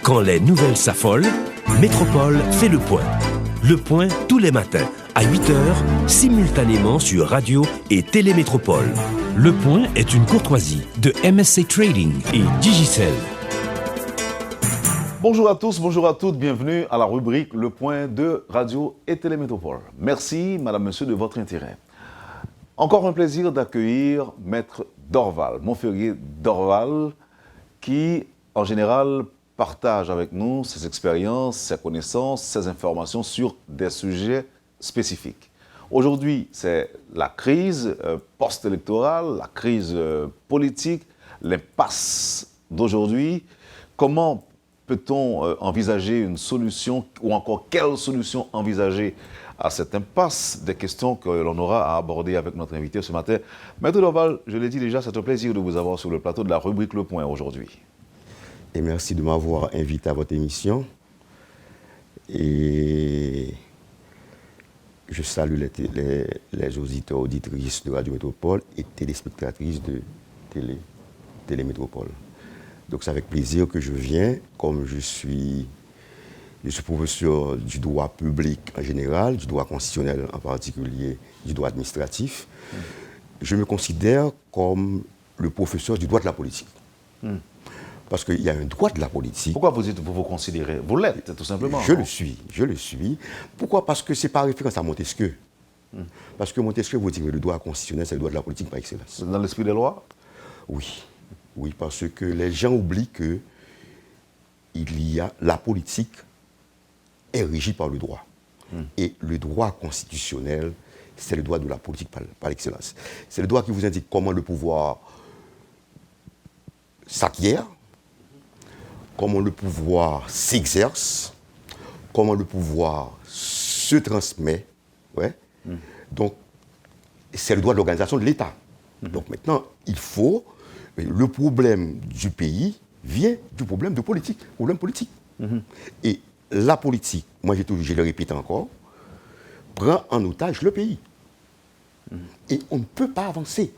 Quand les nouvelles s'affolent, Métropole fait le point. Le point tous les matins, à 8h, simultanément sur Radio et Télémétropole. Le point est une courtoisie de MSC Trading et Digicel. Bonjour à tous, bonjour à toutes, bienvenue à la rubrique Le Point de Radio et Télémétropole. Merci, madame, monsieur, de votre intérêt. Encore un plaisir d'accueillir Maître Dorval, Montferrier Dorval, qui, en général, partage avec nous ses expériences, ses connaissances, ses informations sur des sujets spécifiques. Aujourd'hui, c'est la crise post-électorale, la crise politique, l'impasse d'aujourd'hui. Comment peut-on envisager une solution, ou encore quelle solution envisager à cette impasse? Des questions que l'on aura à aborder avec notre invité ce matin. Maître Dorval, je l'ai dit déjà, c'est un plaisir de vous avoir sur le plateau de la rubrique Le Point aujourd'hui. Et merci de m'avoir invité à votre émission. Et je salue les auditeurs, auditrices de Radio Métropole et téléspectatrices de Télémétropole. Donc c'est avec plaisir que je viens, comme je suis professeur du droit public en général, du droit constitutionnel en particulier, du droit administratif. Je me considère comme le professeur du droit de la politique. Parce qu'il y a un droit de la politique. Pourquoi vous vous considérez? Vous l'êtes, tout simplement. Je le suis. Pourquoi? Parce que c'est par référence à Montesquieu. Parce que Montesquieu vous dit que le droit constitutionnel, c'est le droit de la politique par excellence. Dans l'esprit des lois? Oui, parce que les gens oublient que la politique est régie par le droit. Et le droit constitutionnel, c'est le droit de la politique par excellence. C'est le droit qui vous indique comment le pouvoir s'acquiert, comment le pouvoir s'exerce, comment le pouvoir se transmet. Donc, c'est le droit de l'organisation de l'État. Donc maintenant, le problème du pays vient du problème de politique, Et la politique, moi je le répète encore, prend en otage le pays. Et on ne peut pas avancer.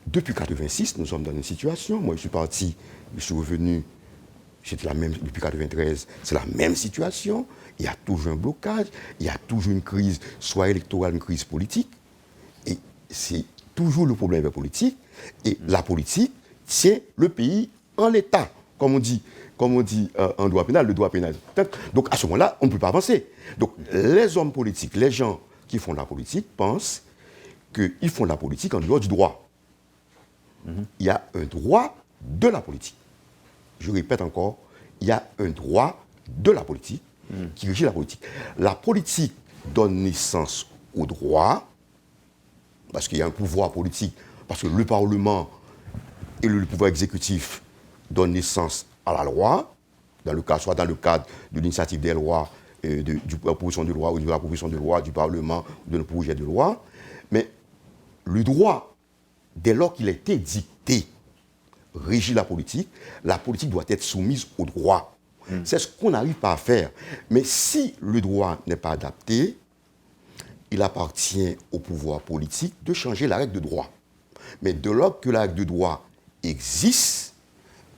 Depuis 1986, nous sommes dans une situation, moi je suis parti, je suis revenu, j'étais la même, depuis 1993, c'est la même situation, il y a toujours un blocage, il y a toujours une crise, soit électorale, une crise politique, et c'est toujours le problème politique, et la politique tient le pays en l'état, comme on dit en droit pénal, le droit pénal. Donc à ce moment-là, on ne peut pas avancer. Donc les hommes politiques, les gens qui font la politique pensent qu'ils font la politique en dehors du droit. Il y a un droit de la politique. Je répète encore, il y a un droit de la politique qui régit la politique. La politique donne naissance au droit, parce qu'il y a un pouvoir politique, parce que le Parlement et le pouvoir exécutif donnent naissance à la loi, soit dans le cadre de l'initiative des lois, de la proposition de loi, ou de la proposition de loi du Parlement, ou de nos projets de loi. Mais le droit, dès lors qu'il est édicté, régit la politique doit être soumise au droit. C'est ce qu'on n'arrive pas à faire. Mais si le droit n'est pas adapté, il appartient au pouvoir politique de changer la règle de droit. Mais dès lors que la règle de droit existe,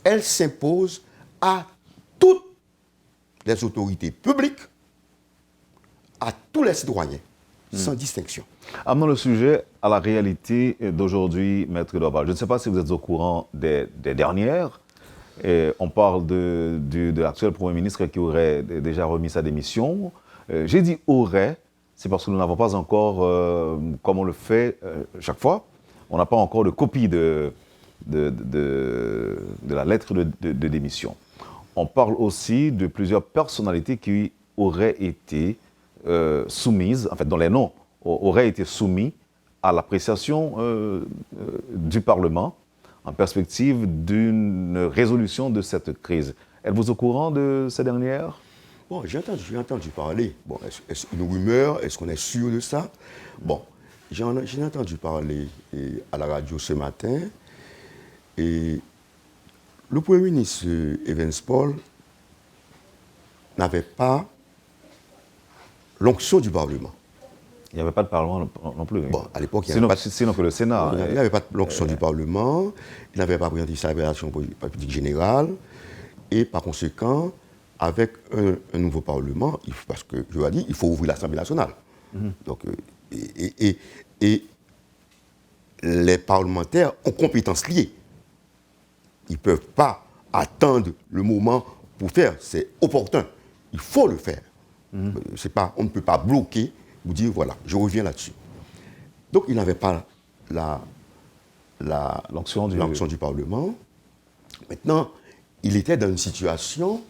elle s'impose à toutes les autorités publiques, à tous les citoyens, sans distinction. Amenons le sujet à la réalité d'aujourd'hui, Maître Dorval. Je ne sais pas si vous êtes au courant des dernières. On parle de l'actuel Premier ministre qui aurait déjà remis sa démission. J'ai dit « aurait », c'est parce que nous n'avons pas encore, comme on le fait chaque fois, on n'a pas encore de copie de la lettre de démission. On parle aussi de plusieurs personnalités qui auraient été soumises, en fait, dont les noms auraient été soumis à l'appréciation du Parlement en perspective d'une résolution de cette crise. Êtes-vous au courant de ces dernières? Bon, j'ai entendu parler. Bon, est-ce une rumeur? Est-ce qu'on est sûr de ça? Bon, j'ai entendu parler à la radio ce matin. Et le Premier ministre Evans Paul n'avait pas l'onction du Parlement. Il n'y avait pas de Parlement non plus. Bon, à l'époque, il n'y avait pas... Sinon que le Sénat... Il n'y avait pas l'onction du Parlement, il n'avait pas présenté sa révélation politique générale, Et par conséquent, avec un nouveau Parlement, parce que je l'ai dit, il faut ouvrir l'Assemblée nationale. Donc, et les parlementaires ont compétences liées. Ils ne peuvent pas attendre le moment pour faire. C'est opportun. Il faut le faire. C'est pas, on ne peut pas bloquer ou dire, voilà, je reviens là-dessus. Donc, il n'avait pas l'onction du Parlement. Maintenant, il était dans une situation...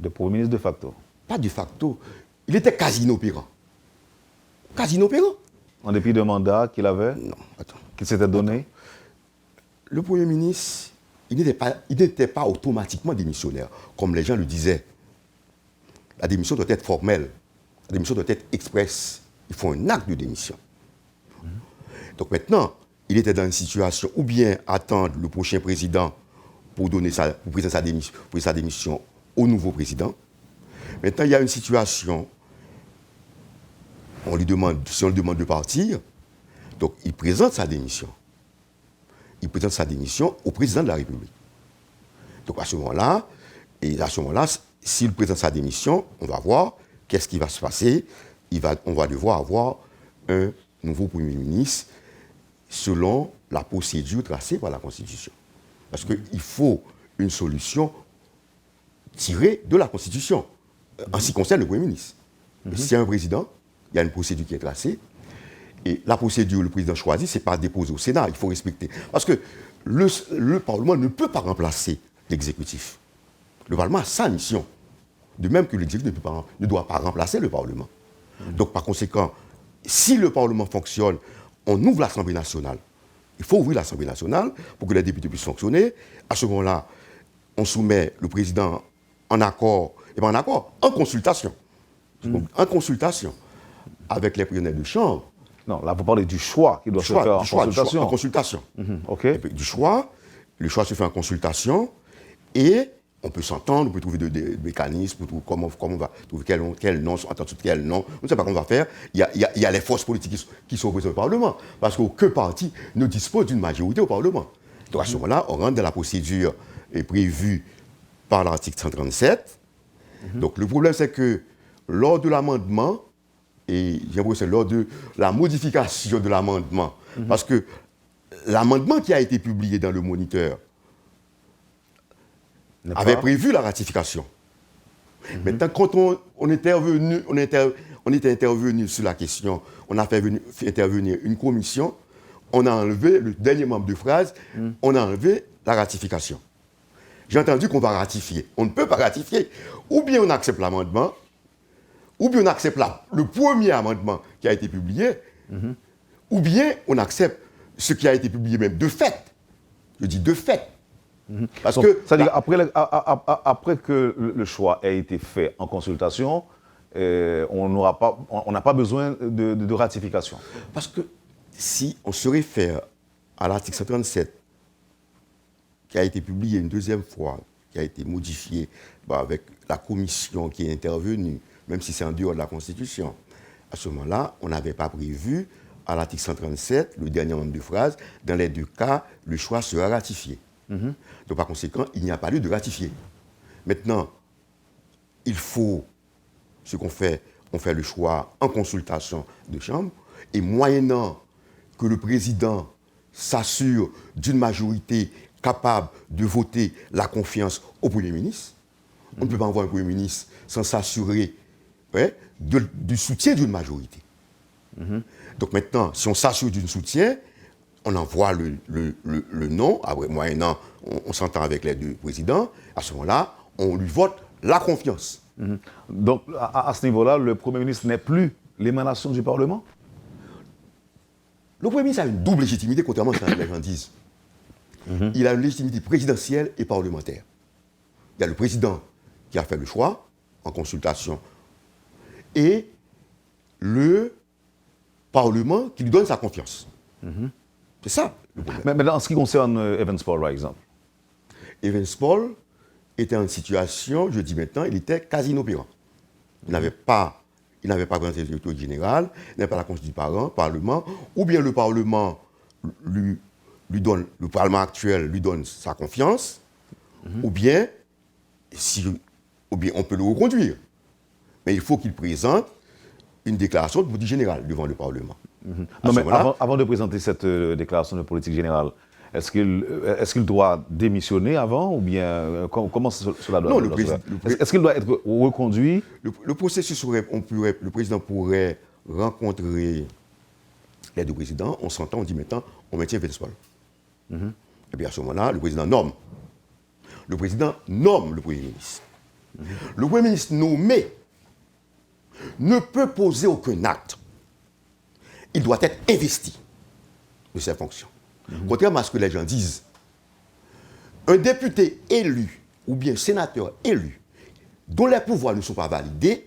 de Premier ministre de facto. Pas de facto. Il était quasi inopérant. Quasi inopérant. En dépit d'un mandat qu'il avait, qu'il s'était donné. Le Premier ministre, il n'était pas automatiquement démissionnaire, comme les gens le disaient. La démission doit être formelle. La démission doit être express. Il faut un acte de démission. Donc maintenant, il était dans une situation ou bien attendre le prochain président pour présenter sa démission au nouveau président. Maintenant, il y a une situation, si on lui demande de partir, donc il présente sa démission. Il présente sa démission au président de la République. Donc à ce moment-là, s'il présente sa démission, on va voir qu'est-ce qui va se passer. On va devoir avoir un nouveau Premier ministre selon la procédure tracée par la Constitution. Parce qu'il faut une solution tirée de la Constitution, en ce qui concerne le Premier ministre. S'il y a un président, il y a une procédure qui est tracée, et la procédure, le président choisit, ce n'est pas déposé au Sénat, il faut respecter. Parce que le Parlement ne peut pas remplacer l'exécutif. Le Parlement a sa mission. De même que l'exécutif ne doit pas remplacer le Parlement. Donc par conséquent, si le Parlement fonctionne, on ouvre l'Assemblée nationale. Il faut ouvrir l'Assemblée nationale pour que les députés puissent fonctionner. À ce moment-là, on soumet le président en accord, en consultation. En consultation avec les présidents de chambre. Non, là, vous parlez du choix qui doit se faire en consultation. En consultation. OK. Et puis, du choix, le choix se fait en consultation et on peut s'entendre, on peut trouver des mécanismes, comment on va trouver quel nom, entendre quel nom. On ne sait pas comment on va faire. Il y a les forces politiques qui sont présentes au Parlement, parce qu'aucun parti ne dispose d'une majorité au Parlement. Donc à ce moment-là, on rentre dans la procédure prévue par l'article 137. Donc le problème, c'est que lors de l'amendement, et j'ai l'impression que c'est lors de la modification de l'amendement, parce que l'amendement qui a été publié dans le Moniteur avait prévu la ratification. Maintenant, quand on était intervenu sur la question, on a fait intervenir une commission, on a enlevé le dernier membre de phrase, on a enlevé la ratification. J'ai entendu qu'on va ratifier. On ne peut pas ratifier. Ou bien on accepte l'amendement, ou bien on accepte le premier amendement qui a été publié, ou bien on accepte ce qui a été publié même de fait. Je dis de fait. Parce donc, que c'est-à-dire après que le choix ait été fait en consultation, on n'a pas besoin de ratification. Parce que si on se réfère à l'article 137, qui a été publié une deuxième fois, qui a été modifié avec la commission qui est intervenue, même si c'est en dehors de la Constitution, à ce moment-là, on n'avait pas prévu, à l'article 137, le dernier nombre de phrases, dans les deux cas, le choix sera ratifié. Donc par conséquent, il n'y a pas lieu de ratifier. Maintenant, il faut, ce qu'on fait, on fait le choix en consultation de chambre, et moyennant que le président s'assure d'une majorité capable de voter la confiance au Premier ministre. On ne peut pas envoyer un Premier ministre sans s'assurer du soutien d'une majorité. Donc maintenant, si on s'assure d'un soutien, on envoie le nom, moyennant, on s'entend avec les deux présidents, à ce moment-là, on lui vote la confiance. Donc, à ce niveau-là, le Premier ministre n'est plus l'émanation du Parlement? Le Premier ministre a une double légitimité, contrairement à ce que les gens disent. Il a une légitimité présidentielle et parlementaire. Il y a le président qui a fait le choix, en consultation, et le Parlement qui lui donne sa confiance. C'est ça le problème. Mais en ce qui concerne Evans Paul, par exemple? Evans Paul était en situation, je dis maintenant, il était quasi inopérant. Il n'avait pas présenté le directeur général, il n'avait pas la constitution du Parlement, ou bien le Parlement lui le Parlement actuel lui donne sa confiance, ou bien on peut le reconduire. Mais il faut qu'il présente une déclaration de politique générale devant le Parlement. Non, mais avant de présenter cette déclaration de politique générale, est-ce qu'il doit démissionner avant ou bien comment cela doit Non, est-ce qu'il doit être reconduit? Le processus le président pourrait rencontrer les deux présidents, on s'entend, on dit maintenant, on maintient Védespol. Et puis à ce moment-là, le président nomme. Le président nomme le Premier ministre. Le Premier ministre nommé ne peut poser aucun acte. Il doit être investi de ses fonctions. Contrairement à ce que les gens disent, un député élu ou bien sénateur élu dont les pouvoirs ne sont pas validés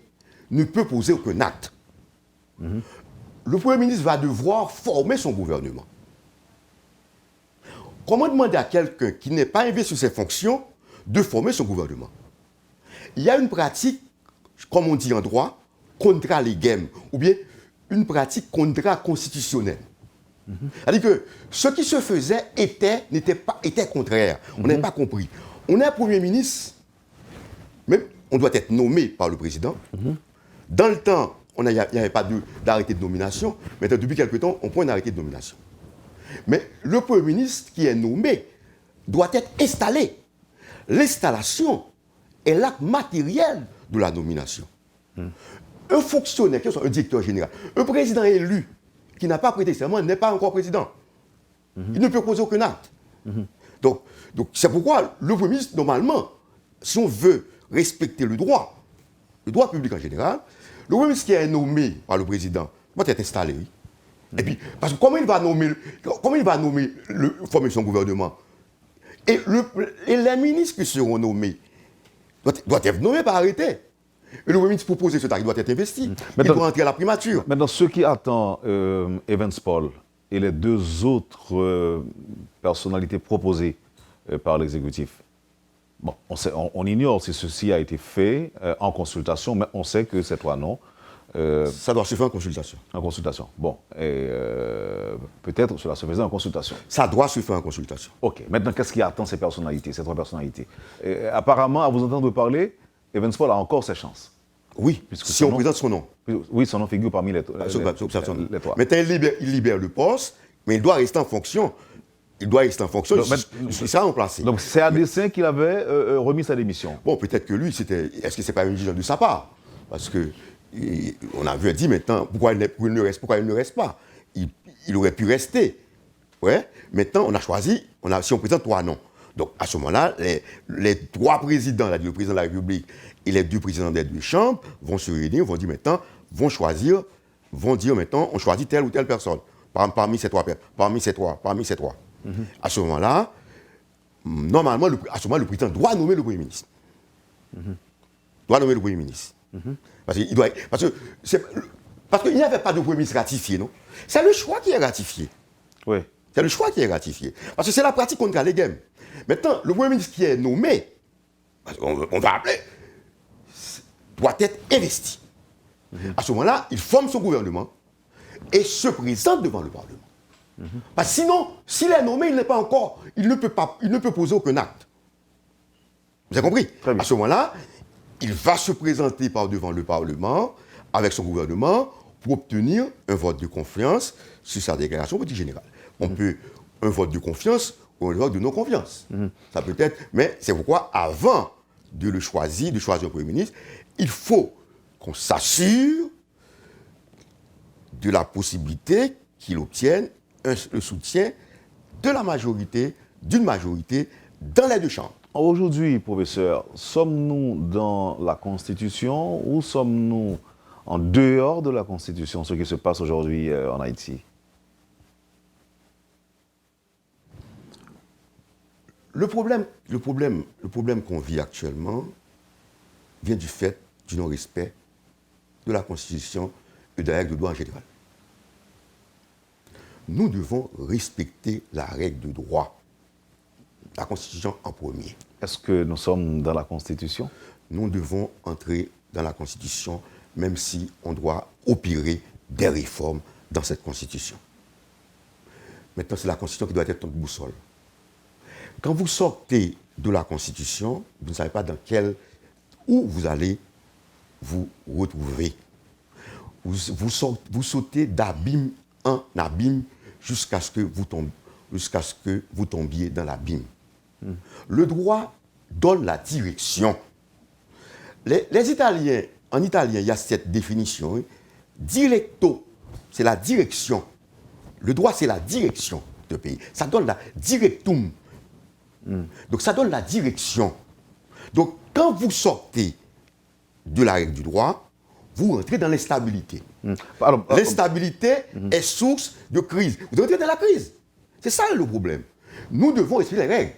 ne peut poser aucun acte. Le Premier ministre va devoir former son gouvernement. Comment demander à quelqu'un qui n'est pas investi sur ses fonctions de former son gouvernement? Il y a une pratique, comme on dit en droit, contra legem, ou bien une pratique constitutionnelle. C'est-à-dire que ce qui se faisait était contraire. On n'avait pas compris. On a un Premier ministre, même on doit être nommé par le président. Dans le temps, il n'y avait pas d'arrêté de nomination. Maintenant, depuis quelque temps, on prend un arrêté de nomination. Mais le Premier ministre qui est nommé doit être installé. L'installation est l'acte matériel de la nomination. Un fonctionnaire, un directeur général, un président élu qui n'a pas prêté serment n'est pas encore président. Il ne peut poser aucun acte. Donc c'est pourquoi le Premier ministre, normalement, si on veut respecter le droit public en général, le Premier ministre qui est nommé par le président doit être installé. Et puis, parce que comment il va nommer former son gouvernement? Et les ministres qui seront nommés doivent être nommés par arrêté. Et le Premier ministre, pour poser ce tarif, doit être investi. Il doit entrer à la primature. Maintenant, ce qui attend Evans Paul et les deux autres personnalités proposées par l'exécutif, bon, on ignore si ceci a été fait en consultation, mais on sait que ces trois noms. Ça doit se faire en consultation. En consultation. Bon, peut-être cela se faisait en consultation. Ça doit se faire en consultation. OK. Maintenant, qu'est-ce qui attend ces personnalités, ces trois personnalités? Apparemment, à vous entendre parler, Evans Paul a encore ses chances. Oui, si on présente son nom. Oui, son nom figure parmi les trois. Maintenant, il libère le poste, mais il doit rester en fonction. Il sera remplacé. Donc, c'est à dessein qu'il avait remis sa démission. Bon, peut-être que lui, est-ce que ce n'est pas une vision de sa part? Parce que on a dit maintenant pourquoi il ne reste pas. Il aurait pu rester. Ouais. Maintenant, on a choisi, si on présente trois noms. Donc, à ce moment-là, les trois présidents, le président de la République et les deux présidents des deux chambres vont se réunir, vont dire maintenant, on choisit telle ou telle personne parmi ces trois. À ce moment-là, normalement, le président doit nommer le Premier ministre. Parce qu'il n'y avait pas de Premier ministre ratifié, non? C'est le choix qui est ratifié. Oui. C'est le choix qui est ratifié. Parce que c'est la pratique contre les games. Maintenant, le Premier ministre qui est nommé, on va appeler, doit être investi. À ce moment-là, il forme son gouvernement et se présente devant le Parlement. Parce que sinon, s'il est nommé, il ne peut poser aucun acte. Vous avez compris? À ce moment-là, il va se présenter devant le Parlement avec son gouvernement pour obtenir un vote de confiance sur sa déclaration politique générale. On peut un vote de confiance ou un vote de non-confiance. Ça peut être, mais c'est pourquoi avant de choisir un Premier ministre, il faut qu'on s'assure de la possibilité qu'il obtienne le soutien d'une majorité dans les deux chambres. Aujourd'hui, professeur, sommes-nous dans la Constitution ou sommes-nous en dehors de la Constitution, ce qui se passe aujourd'hui en Haïti? Le problème qu'on vit actuellement vient du fait du non-respect de la Constitution et de la règle de droit en général. Nous devons respecter la règle de droit, la Constitution en premier. Est-ce que nous sommes dans la Constitution? Nous devons entrer dans la Constitution, même si on doit opérer des réformes dans cette Constitution. Maintenant, c'est la Constitution qui doit être notre boussole. Quand vous sortez de la Constitution, vous ne savez pas où vous allez vous retrouver. Vous sautez d'abîme en abîme jusqu'à ce que vous tombiez dans l'abîme. Le droit donne la direction. Les Italiens, en italien, il y a cette définition. Hein. Directo, c'est la direction. Le droit, c'est la direction de pays. Ça donne la directum. Donc, ça donne la direction. Donc, quand vous sortez de la règle du droit, vous rentrez dans l'instabilité. L'instabilité est source de crise. Vous entrez dans la crise. C'est ça le problème. Nous devons respecter les règles.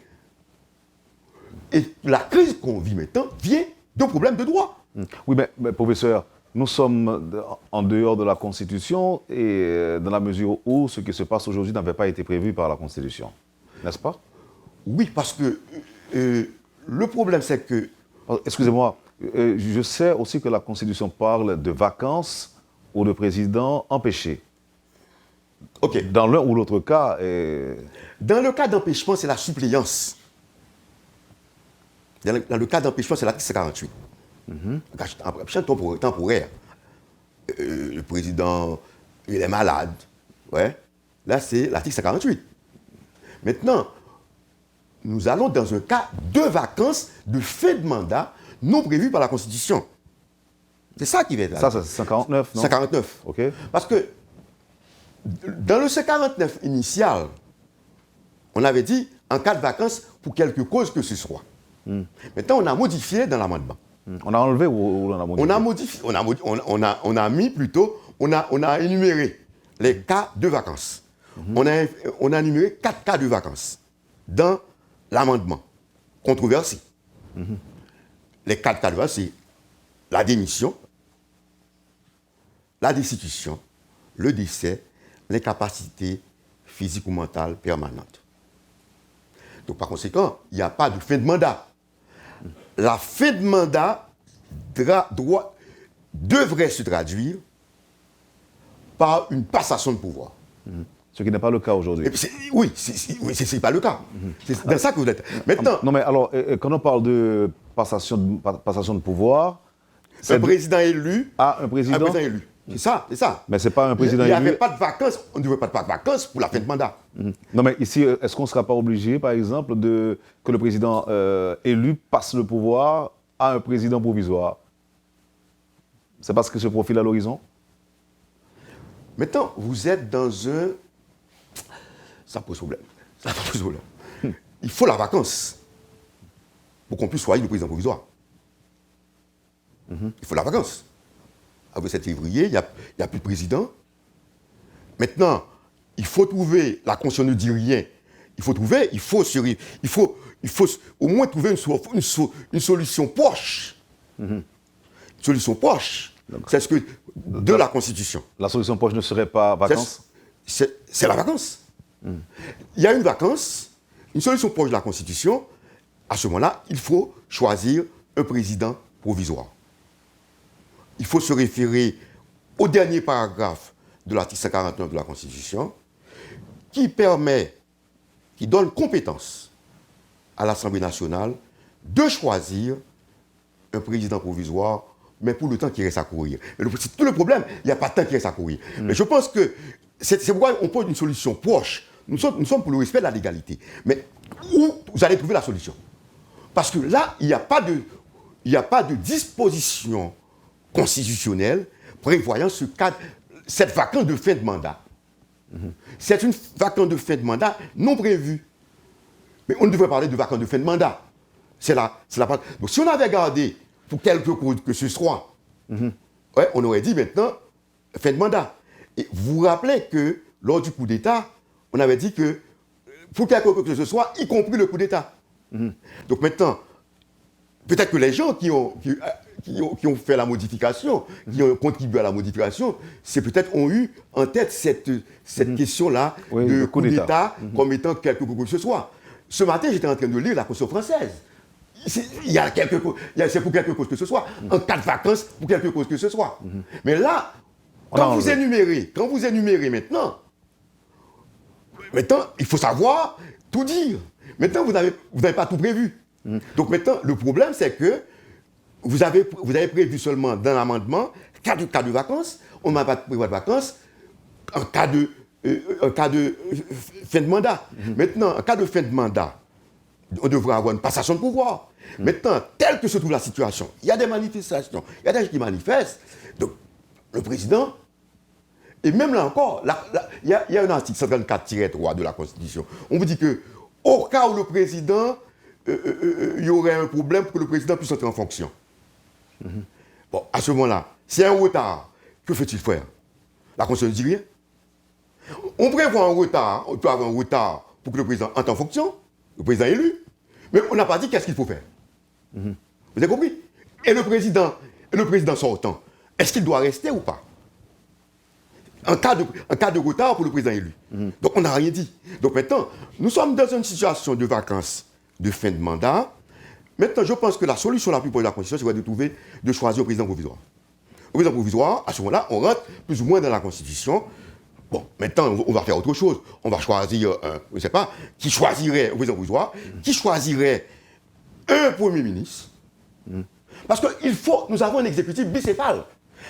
Et la crise qu'on vit maintenant vient de problèmes de droit. Oui, mais professeur, nous sommes en dehors de la Constitution et dans la mesure où ce qui se passe aujourd'hui n'avait pas été prévu par la Constitution. N'est-ce pas? Oui, parce que le problème, c'est que... Excusez-moi, je sais aussi que la Constitution parle de vacances ou de président empêché. OK. Dans l'un ou l'autre cas... Dans le cas d'empêchement, c'est la suppléance. Dans le cas d'empêchement, c'est l'article 48. Empêchement temporaire. Le président, il est malade. Ouais. Là, c'est l'article 48. Maintenant, nous allons dans un cas de vacances de fin de mandat non prévu par la Constitution. C'est ça qui va être là. Ça, c'est 59, non? 149. OK. Parce que dans le 149 initial, on avait dit en cas de vacances pour quelque cause que ce soit. Maintenant, on a modifié dans l'amendement. On a enlevé ou on a modifié? On a modifié, on a mis plutôt, on a énuméré les cas de vacances. On a énuméré 4 cas de vacances dans l'amendement controversé. Les 4 cas de vacances, c'est la démission, la destitution, le décès, l'incapacité physique ou mentale permanente. Donc, par conséquent, il n'y a pas de fin de mandat. La fin de mandat devrait se traduire par une passation de pouvoir. Ce qui n'est pas le cas aujourd'hui. Oui, c'est pas le cas. C'est dans ça que vous êtes. Maintenant, non, mais alors, quand on parle de passation de pouvoir... un président élu. Un président élu. C'est ça. Mais ce n'est pas un président élu. Il n'y avait pas de vacances. On ne devait pas de vacances pour la fin de mandat. Non, mais ici, est-ce qu'on ne sera pas obligé, par exemple, que le président élu passe le pouvoir à un président provisoire? C'est parce que se profile à l'horizon? Maintenant, vous êtes dans un... Ça pose problème. Il faut la vacance pour qu'on puisse choisir le président provisoire. Il faut la vacance. Après 7 février, il n'y a plus de président. Maintenant, il faut trouver, la Constitution ne dit rien, il faut au moins trouver une solution proche. Une solution proche. C'est ce que de la Constitution. La solution proche ne serait pas vacances? C'est la vacance. Il y a une vacance, une solution proche de la Constitution. À ce moment-là, il faut choisir un président provisoire. Il faut se référer au dernier paragraphe de l'article 149 de la Constitution qui donne compétence à l'Assemblée nationale de choisir un président provisoire, mais pour le temps qui reste à courir. C'est tout le problème, il n'y a pas de temps qui reste à courir. Mais je pense que c'est pourquoi on pose une solution proche. Nous sommes pour le respect de la légalité. Mais où vous allez trouver la solution? Parce que là, il n'y a pas de disposition constitutionnelle prévoyant cette vacance de fin de mandat. C'est une vacance de fin de mandat non prévue. Mais on ne devrait parler de vacance de fin de mandat. Donc si on avait gardé pour quelque cause que ce soit, on aurait dit maintenant fin de mandat. Et vous vous rappelez que lors du coup d'État, on avait dit que pour quelque chose que ce soit, y compris le coup d'État. Donc maintenant, peut-être que les gens qui ont fait la modification, qui ont contribué à la modification, ont eu en tête cette question-là de coup d'État comme étant quelque chose que ce soit. Ce matin, j'étais en train de lire la Constitution française. C'est pour quelque chose que ce soit. En cas de vacances, pour quelque chose que ce soit. Mais là, quand vous énumérez maintenant, Maintenant, il faut savoir tout dire. Maintenant, vous n'avez pas tout prévu. Donc maintenant, le problème, c'est que vous avez prévu seulement dans l'amendement, cas de vacances, on n'a pas prévu de vacances, en cas de fin de mandat. Maintenant, en cas de fin de mandat, on devrait avoir une passation de pouvoir. Maintenant, telle que se trouve la situation, il y a des manifestations, il y a des gens qui manifestent. Donc, le président, et même là encore, il y a un article 134-3 de la Constitution. On vous dit que, au cas où le président, il y aurait un problème pour que le président puisse entrer en fonction. Bon, à ce moment-là, s'il y a un retard, que faut-il faire? La Constitution ne dit rien. On prévoit un retard, on peut avoir un retard pour que le président entre en fonction, le président élu, mais on n'a pas dit qu'est-ce qu'il faut faire. Vous avez compris? Et le président sortant, est-ce qu'il doit rester ou pas? En cas de retard pour le président élu. Donc on n'a rien dit. Donc maintenant, nous sommes dans une situation de vacances de fin de mandat. Maintenant, je pense que la solution la plus proche de la Constitution, c'est de choisir un président provisoire. Un président provisoire, à ce moment-là, on rentre plus ou moins dans la Constitution. Bon, maintenant, on va faire autre chose. On va choisir, je ne sais pas, qui choisirait un président provisoire, qui choisirait un Premier ministre. Parce que nous avons un exécutif bicéphale.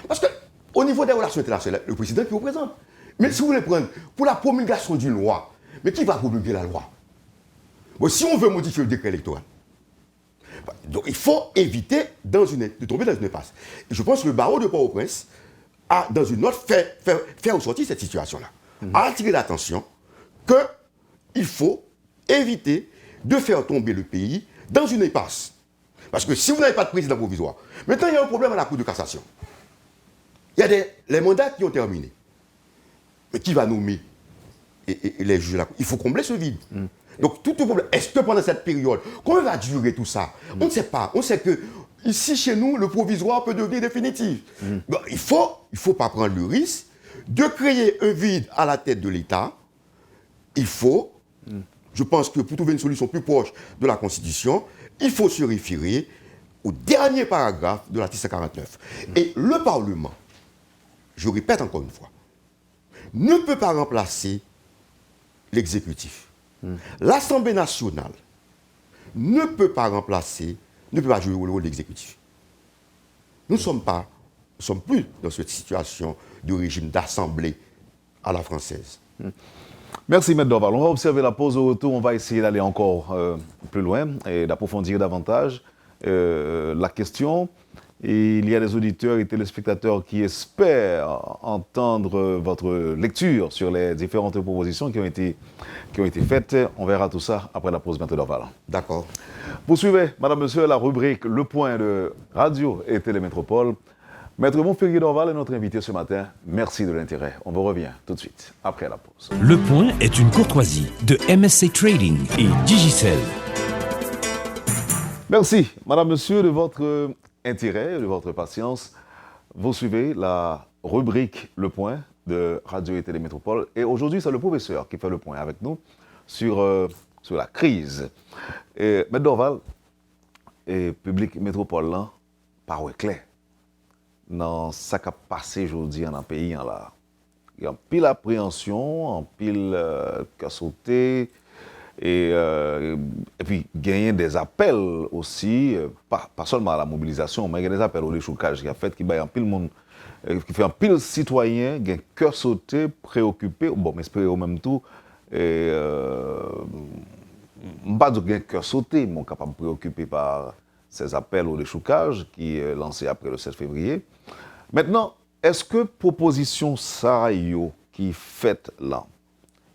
Parce qu'au niveau des relations internationales, le président qui représente. Mais si vous voulez prendre pour la promulgation d'une loi, mais qui va promulguer la loi? Bon, si on veut modifier le décret électoral, donc il faut éviter de tomber dans une impasse. Et je pense que le barreau de Port-au-Prince a, dans une note, fait ressortir cette situation-là. A attiré l'attention qu'il faut éviter de faire tomber le pays dans une impasse. Parce que si vous n'avez pas de président provisoire, maintenant il y a un problème à la Cour de cassation. Il y a les mandats qui ont terminé. Mais qui va nommer les juges là? Il faut combler ce vide. Donc, tout le problème, est-ce que pendant cette période, comment va durer tout ça? On ne sait pas. On sait que ici, chez nous, le provisoire peut devenir définitif. Bon, il faut pas prendre le risque de créer un vide à la tête de l'État. Il faut, je pense que pour trouver une solution plus proche de la Constitution, il faut se référer au dernier paragraphe de l'article 149. Et le Parlement, je répète encore une fois, ne peut pas remplacer l'exécutif. L'Assemblée nationale ne peut pas jouer le rôle de l'exécutif. Nous ne sommes plus dans cette situation de régime d'assemblée à la française. Merci, M. Dorval. On va observer la pause au retour. On va essayer d'aller encore plus loin et d'approfondir davantage la question. Et il y a des auditeurs et téléspectateurs qui espèrent entendre votre lecture sur les différentes propositions qui ont été faites. On verra tout ça après la pause, M. Dorval. D'accord. Poursuivez, Madame, Monsieur, la rubrique Le Point de Radio et Télémétropole. Maître Montferrier Dorval est notre invité ce matin. Merci de l'intérêt. On vous revient tout de suite, après la pause. Le Point est une courtoisie de MSC Trading et Digicel. Merci, Madame, Monsieur, de votre intérêt, de votre patience. Vous suivez la rubrique Le Point de Radio et Télémétropole. Et aujourd'hui, c'est le professeur qui fait le point avec nous sur la crise. Et M. Dorval, et public métropole, là, par clair, dans ce qui a passé aujourd'hui dans le pays, là, il y a un pile appréhension, un pile qui a sauté. Et puis, gagner des appels aussi, pas seulement à la mobilisation, mais il y a des appels au déchoucage qui a fait, qui fait un pile citoyen, qui a un cœur sauté, préoccupé, bon, mais espérer au même temps, et pas dire qu'il y a un cœur sauté, mais capable de préoccupé par ces appels au déchoucage qui est lancé après le 7 février. Maintenant, est-ce que proposition ça qui fait là,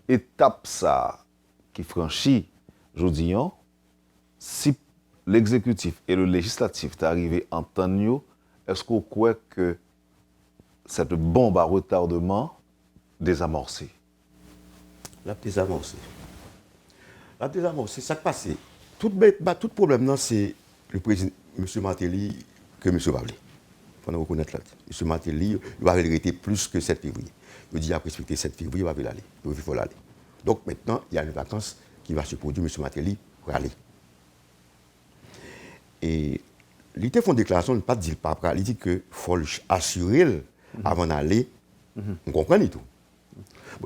étape ça, qui franchit, je dis, si l'exécutif et le législatif sont arrivés en temps, est-ce qu'on croit que cette bombe à retardement désamorcée? La désamorcée. Ça qui passe. Tout problème, c'est le président, M. Martelly, que M. Bavlé. Il faut reconnaître là. M. Martelly, il va arrêter plus que 7 février. Il dit qu'il a respecté 7 février, il va aller. Il faut l'aller. Donc maintenant, il y a une vacance qui va se produire, M. Martelly, pour aller. Et l'idée font une déclaration, ne pas dire pas après, il dit qu'il faut assurer avant d'aller. On comprend tout.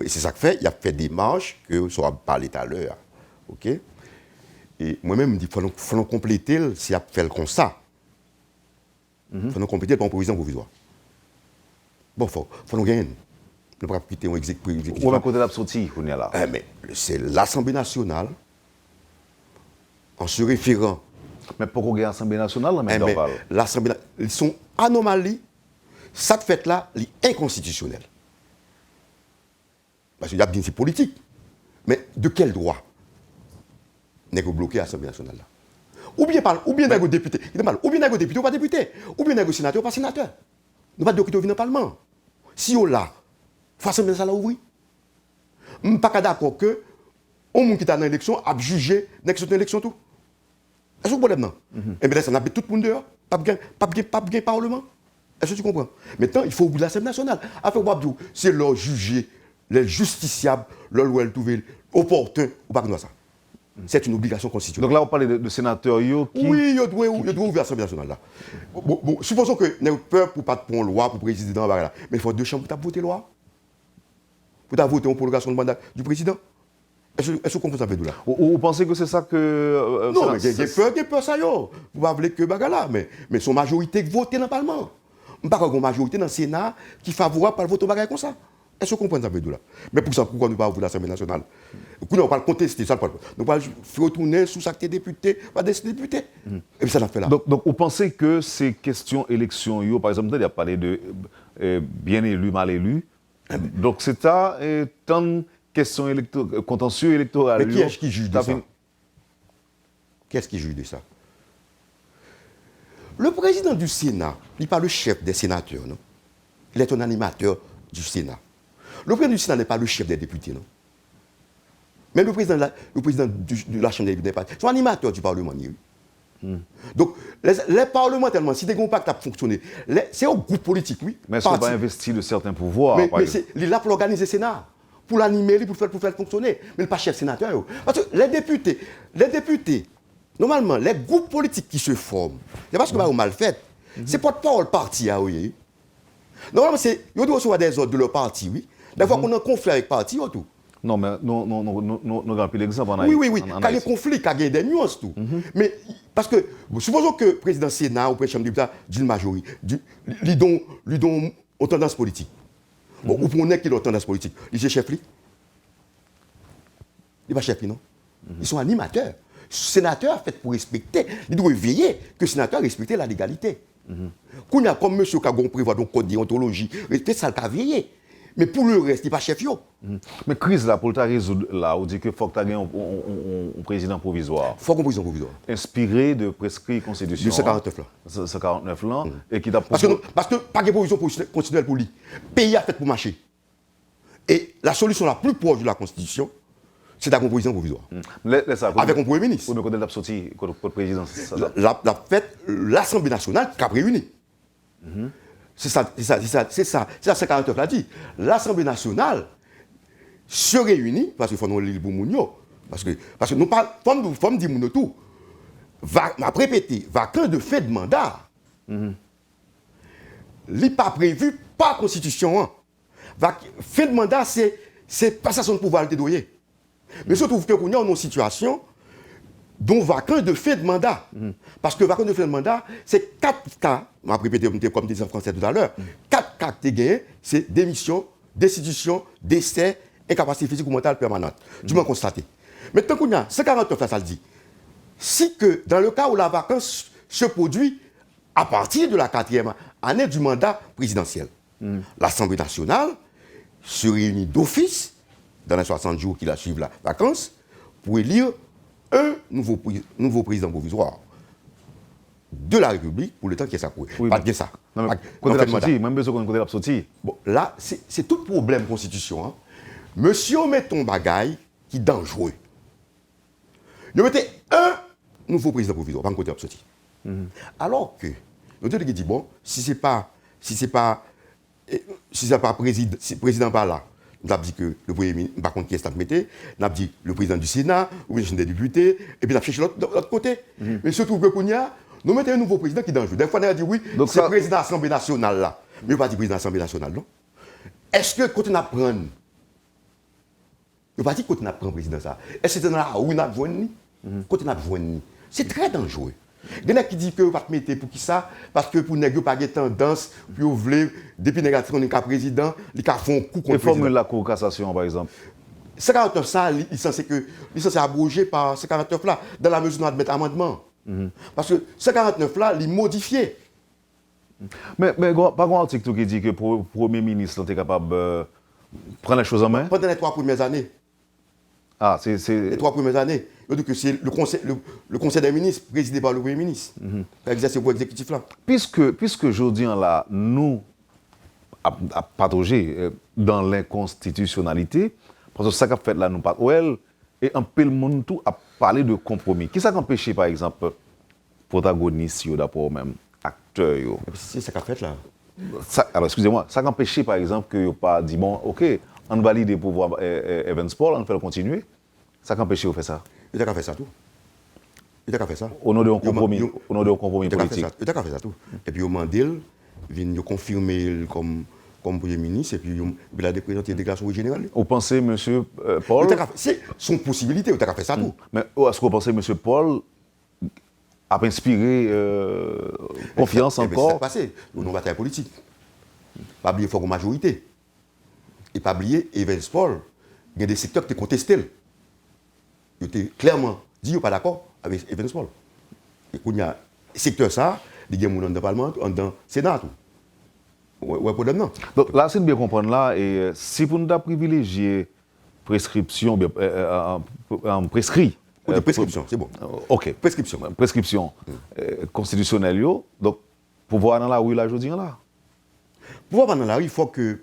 Et c'est ça que fait, il a fait des marches que ça va parler tout à l'heure. OK? Et moi-même, je dis, il faut compléter si il a fait comme ça. Il faut compléter par un président provisoire. Bon, il faut nous gagner. Nous ne pouvons pas quitter un exécutif. Où est-ce que vous sorti, on est là? Mais c'est l'Assemblée nationale, en se référant. Mais pourquoi l'Assemblée nationale, l'Assemblée, ils sont anomalies. Cette fête-là, elle est inconstitutionnelle. Parce qu'il y a bien c'est politique. Mais de quel droit n'est-ce bloqué l'Assemblée nationale là? Ou bien n'est-ce député, ou bien n'est-ce député ou pas député, ou bien n'est-ce sénateur ou pas sénateur. Nous ne pouvons pas dire dans le Parlement. Si on l'a, il faut l'Assemblée nationale ouvrir. Je ne suis pas d'accord que on qui est dans l'élection a jugé dans l'élection tout. Est-ce que vous comprenez? Et bien là, ça n'a pas tout le monde dehors, pas de parlement. Est-ce que tu comprends? Maintenant, il faut ouvrir l'Assemblée nationale. Après, c'est leur juger, les justiciables, leur loi opportun ou pas que ça. C'est une obligation constitutionnelle. Donc là, on parle de sénateurs qui... Oui, il doit ouvrir l'Assemblée nationale là. Bon, supposons que nous avons peur pour pas prendre loi pour le président, mais il faut 2 chambres pour voter loi. Pour voter en prolongation de mandat du président. Est-ce que vous comprenez ça fait là? Vous pensez que c'est ça que... non, mais il y a peur ça, yo. Vous ne voulez que bagarre là, mais son majorité vote dans le Parlement. Je ne sais pas une majorité dans le Sénat qui est favorable par le vote au bagage comme ça. Est-ce que vous comprenez ça fait là? Mais pour ça, pourquoi nous ne pas ouvrir l'Assemblée nationale? Nous ne pas contester ça. Nous ne pas retourner sous acte député, pas des députés. Et puis ça n'a fait là. Donc, vous pensez que ces questions élections, par exemple, il y a parlé de bien élu, mal élu. Donc c'est ça, tant question contentieux électoral. Mais qui est-ce qui juge de ça? Qu'est-ce qui juge de ça? Le président du Sénat, il n'est pas le chef des sénateurs, non? Il est un animateur du Sénat. Le président du Sénat n'est pas le chef des députés, non? Mais le président de la Chambre des députés, c'est un animateur du Parlement. Donc, les parlementaires, si des compacts ont fonctionné, c'est un groupe politique, oui. Mais est-ce qu'on va investir de certains pouvoirs? Mais il est là pour organiser le Sénat, pour l'animer, pour faire fonctionner. Mais il n'est pas chef sénateur. Parce que les députés, normalement, les groupes politiques qui se forment, c'est parce que c'est mal fait. C'est pas le parti, oui. Normalement, ils doivent recevoir des ordres de leur parti, oui. Des fois qu'on a un conflit avec le parti, tout. Non, mais nous avons pris l'exemple en Haïti. Oui. Quand il y a un conflit, quand il y a des nuances, tout. Mais parce que, supposons que le président du Sénat ou le président du député dit une majorité, lui donne aux tendances politiques. Bon, ou pour qu'il a tendance politique. Il est chef, lui. Il n'est pas chef, non? Ils sont animateurs. Le sénateur fait pour respecter. Il doit veiller que le sénateur respecte la légalité. Quand il y a comme M. Kagon prévoit donc code déontologie, respecte ça, il a veillé. Mais pour le reste, il n'est pas chef. Mais crise là, pour le résoudre, là, on dit qu'il faut que tu aies un président provisoire. Il faut un président provisoire. Inspiré de prescrit constitution. De 149 là. 149 là. Et qui parce que pas de provision constitutionnelle pour lui. Le pays a fait pour marcher. Et la solution la plus proche de la Constitution, c'est d'avoir un président provisoire. Avec un Premier ministre. Pour me connaître la sortie le président. La fête, l'Assemblée nationale qui a réuni. C'est ça 149 l'a dit. L'Assemblée nationale se réunit, parce qu'il faut nous lire pour Mounio, parce que nous parlons, comme dit Mounio tout, m'a répété, vacant de fait de mandat, il n'est pas prévu par la Constitution. Fin de mandat, c'est passation de pouvoir de doyer. Mais surtout que nous avons une situation dont vacant de fait de mandat. Parce que vacant de fait de mandat, c'est 4 cas, je vais répéter comme disait en français tout à l'heure, 4 cas que tu as, c'est démission, destitution, décès, incapacité physique ou mentale permanente. Du moins constaté. Maintenant, qu'on a 149, ça le dit. Si que dans le cas où la vacance se produit à partir de la 4e année du mandat présidentiel, l'Assemblée nationale se réunit d'office dans les 60 jours qui la suivent la vacance pour élire un nouveau président provisoire de la République pour le temps qui est ça. Oui, pas de ça. Non, mais même besoin qu'on connaît l'absenti. Bon, là, c'est tout problème constitution. Hein. Monsieur met ton bagaille qui est dangereux. Nous mettez un nouveau président provisoire, pas un côté absenti. Alors que, nous avons dit, bon, si ce n'est pas président par là, nous avons dit que le Premier ministre, par contre, qui est à mettre, nous avons dit le président du Sénat, ou le des députés, et puis nous avons cherché l'autre côté. Mais surtout que nous mettons un nouveau président qui est dangereux. Des fois, on a dit oui, c'est le président de l'Assemblée nationale là. Mais pas dit président de l'Assemblée nationale, non? Est-ce que quand on apprend Le parti côté n'a pas pris président ça. Est-ce que c'est dans la rue n'a joindre côté n'a joindre. C'est très dangereux. Il y en a qui disent que vous pas mettre pour qui ça parce que pour nèg pas tendance puis vous voulez depuis négatif on est président, il a font coup contre et formule la Cour de cassation par exemple. 59 ça il est censé abrogé par 59 là dans la mesure où on admet amendement. Parce que 59 là, il est modifié. Mais pas un article qui dit que le Premier ministre est capable de prendre les choses en main. Pendant les 3 premières années. Ah, c'est... Les 3 premières années. Que c'est le conseil des ministres présidé par le Premier ministre. Exercer pour l'exécutif là. Puisque aujourd'hui, là, nous a patogé dans l'inconstitutionnalité, parce que ça qu'a fait là, nous pas well, et un peu le monde tout a parlé de compromis. Qui ça qui empêché, par exemple, protagonistes, d'après même acteurs? C'est ça qu'a fait là. Alors, excusez-moi, ça qui empêché, par exemple, que pas dit, bon, ok, on valide le pouvoir Evans Paul, on fait le continuer. Ça qui empêché de faire ça. Il a fait ça tout. Il a fait ça. Au nom d'un compromis, politique. Il a fait ça tout. Et puis, au Mandel, il vient confirmer comme Premier ministre, et puis il a présenté une déclaration générale. Vous pensez, M. Paul... C'est son possibilité, il a fait ça tout. Mais est-ce que vous pensez, M. Paul a inspiré confiance encore? C'est passé, nous bataille politique. Pas oublier fort majorité. Et pas oublier Evans Paul, il y a des secteurs qui contestent. Il était clairement dit qu'il n'est pas d'accord avec Evans Paul. Et quand il y a un secteur ça, il y a des gens dans le Parlement, dans le Sénat. Ouais, problème non. Donc là, c'est de bien comprendre là, et si vous nous privilégié prescription, prescrit. Prescription, c'est bon. Ok. Prescription constitutionnelle, donc pouvoir dans la rue là, aujourd'hui là. Pouvoir dans la rue, il faut que.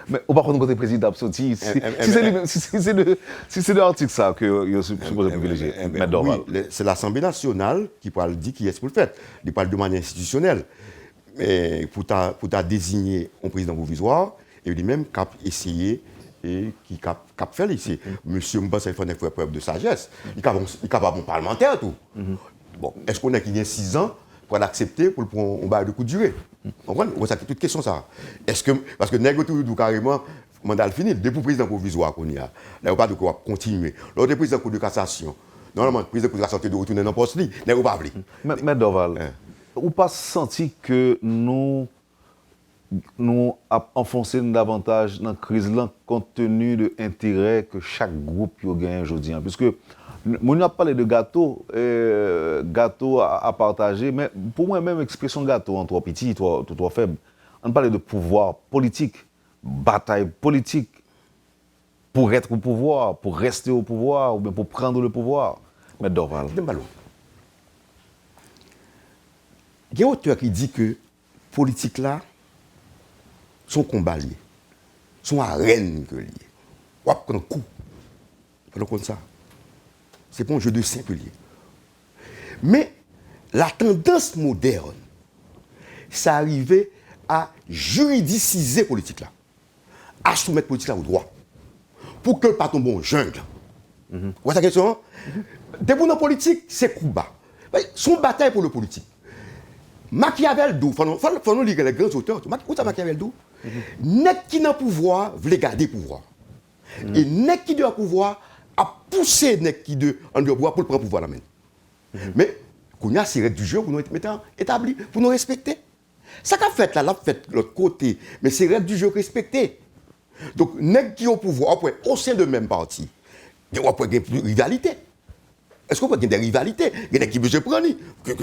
Mais on va prendre côté président, si c'est de l'article ça que vous supposez privilégier. Oui, c'est l'Assemblée nationale qui parle dit qui est pour le faire. Il parle de manière institutionnelle. Mais pour ta désigner un président provisoire, et lui-même cap essayer et qui cap faire ici. Monsieur Mbassa il faut faire preuve de sagesse. Il est capable de parlementaire tout. Bon, est-ce qu'on a qui a 6 ans pour l'accepter pour le prendre un bail de coup de durée? On comprend? C'est toute question ça. Est-ce que parce que négocier tout carrément mandat fini depuis président provisoire qu'on y a. Là on pas de quoi continuer. L'autre président de cassation. Normalement le président de cassation de retourner dans le poste là, n'est pas appelé. Mais Dorval. Ou pas senti que nous enfonçons davantage dans la crise là, compte tenu de l'intérêt que chaque groupe a gagné aujourd'hui. Puisque on a parlé de gâteau à partager, mais pour moi, même expression gâteau, en trois petits, trois faibles, on parlait de pouvoir politique, bataille politique, pour être au pouvoir, pour rester au pouvoir, ou bien pour prendre le pouvoir. Mais Dorval. Il y a un auteur qui dit que politique là, son combat lié, son arène que lié. On va prendre un coup. Vous comprenez ça? C'est pas un jeu de simple lié. Mais la tendance moderne, ça arrivait à juridiciser politique là, à soumettre politique là au droit, pour que pas tomber en jungle. Vous voyez la question? Debout dans la politique, c'est coup bas. Son bataille pour le politique. Machiavel d'où? Faut nous lire les grands auteurs. Où est Machiavel d'où? Net qui n'a pouvoir, veut garder pouvoir. Et net qui doit pouvoir, a poussé net qui doit en pouvoir pour le prendre pouvoir la main. Mais, qu'on a ces règles du jeu pour nous mettre établies, pour nous respecter. Ça qu'a fait là, l'a fait de l'autre côté. Mais ces règles du jeu respectées. Donc, net qui au pouvoir, après, au sein de même parti, il y a une rivalité. Est-ce qu'on peut gagner des rivalités? Il y a des qui veulent prendre.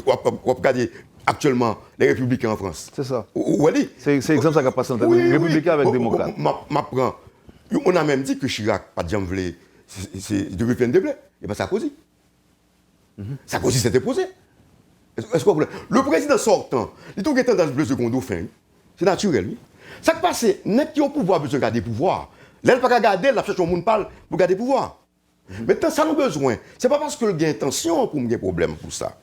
On peut regarder actuellement les républicains en France. C'est ça. Oui. C'est l'exemple qui a passé entre les républicains avec les démocrates. On a même dit que Chirac, pas de jambe voulait, c'est de faire de blé. Et bien Sarkozy. Sarkozy s'était posé. Est-ce qu'on le président sortant, il est tout dans le bleu secondo fin. C'est naturel. Oui. Ça qui passe, n'est-ce qui au pouvoir besoin de garder le pouvoir. Là, il ne peut pas garder, la cherche au monde parle pour garder le pouvoir. Maintenant, ça nous a besoin. Ce n'est pas parce que j'ai intention pour me des problèmes pour ça.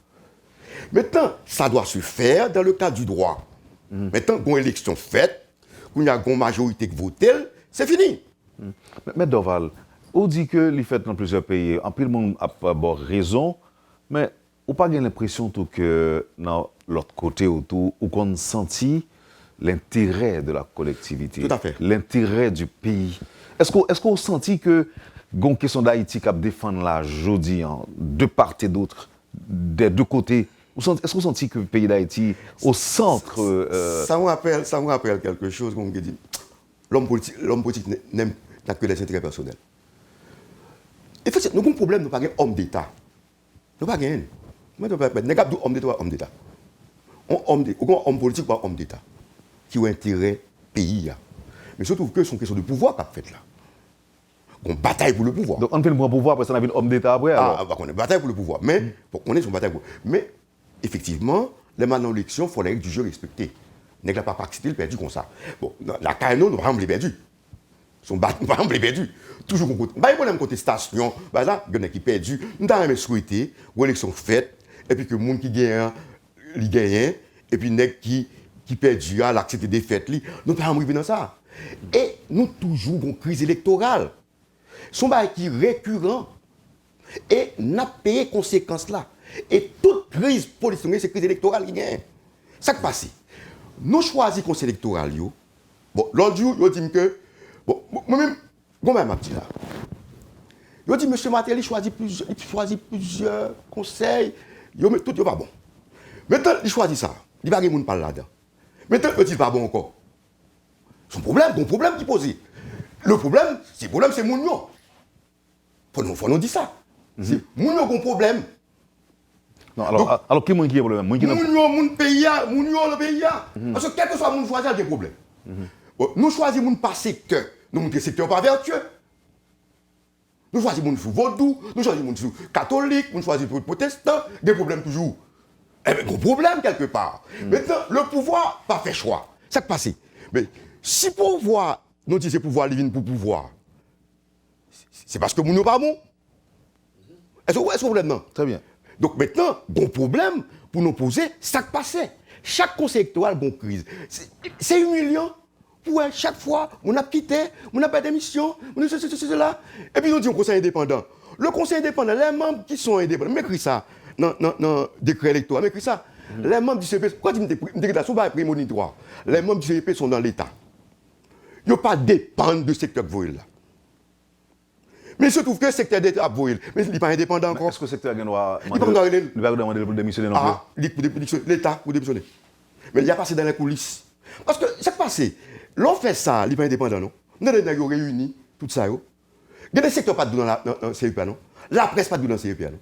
Maintenant, ça doit se faire dans le cadre du droit. Maintenant, quand une élection faite, quand il y a une majorité qui vote, c'est fini. Mais Dorval, on dit que les fêtes dans plusieurs pays, en plus le monde a raison, mais on n'a pas l'impression que dans l'autre côté autour, on a senti l'intérêt de la collectivité, tout à fait. L'intérêt du pays Est-ce qu'on sentit que la question d'Haïti qui a défendu la jeudi de part et d'autre, des deux côtés, est-ce qu'on sentit que le pays d'Haïti, au centre... Ça me rappelle quelque chose, comme je dis. L'homme politique n'a que les intérêts personnels. Et fait, nous avons un problème, nous n'avons pas homme d'État. Nous n'avons pas gagné. Nous n'avons pas homme d'État. Homme politique, pas homme d'État. Qui ont intérêt pays. Mais surtout que c'est une question de pouvoir qu'a fait là. On bataille pour le pouvoir. Donc on fait le pouvoir, après ça, on a vu l'homme d'État après. On est bataille pour le pouvoir. Mais, on est sur bataille pour. Mais, effectivement, les manants d'élection, il faut les règles du jeu respecter. N'est pas participé, il perdu comme ça. Bon, la CANO, nous n'avons pas perdu. Nous n'avons pas perdu. Toujours qu'on compte. Il y a une contestation. Par exemple, il y en a qui perdu. Nous avons souhaité une élection faite, et puis que les gens qui gagnent, ils gagnent, et puis les gens qui perdent, l'accepter des fêtes, nous n'avons pas arrivé dans ça. Et nous toujours une crise électorale. Son bail qui est récurrent. Et nous avons payé les conséquences là. Et toute crise politique, c'est crise électorale qui gagne. Ça qui passe. Nous choisissons le conseil électoral. Bon, l'autre jour, ils disent que. Bon, moi-même, je m'a dit là. Ils disent, M. Matel, il choisit plusieurs conseils. Tout n'est pas bon. Maintenant, il choisit ça. Il n'y a pas de monde qui parle là-dedans. Maintenant, il n'est pas bon encore. Son problème, bon problème qui pose. Le problème, c'est Mounio. Faut nous dire ça. C'est Mounio qui a un problème. Non, alors qui est le problème? Mounio, le pays. Parce que quel que soit mon choisi, il y a des problèmes. Nous choisissons par secteur. Nous montrons secteur pas vertueux. Nous choisissons mon vaudou, nous choisissons mon catholique, nous choisissons protestant, des problèmes toujours. Eh bien, des problèmes quelque part. Maintenant, le pouvoir pas fait choix. Ça qui passe. Mais si pouvoir, nous disons pouvoir divine pour pouvoir, c'est parce que nous n'est pas bon. Est-ce que vous problème non? Très bien. Donc maintenant, bon problème pour nous poser, ça qui passe. Chaque conseil électoral, bonne crise. C'est humiliant. Ouais, chaque fois, on a quitté, on a pas d'émission, on a cela. Et puis on dit au conseil indépendant. Le conseil indépendant, les membres qui sont indépendants, m'écrit ça dans le décret électoral, m'écrit ça. Les membres du CEP, quand ils me prémonitoire, les membres du CEP sont dans l'État. Ils ne pas dépendre du secteur voyel. Mais il se trouve que le secteur d'État voyel, mais il n'est pas indépendant encore. Est-ce que le secteur doit demander pour démissionner non plus? L'État pour démissionner. Mais il y a passé dans les coulisses. Parce que ça passe. L'on fait ça, il n'est pas indépendant, non? Nous avons réuni tout ça. Il y a des secteurs pas dans le CEP, non? La presse pas dans le CEP, non?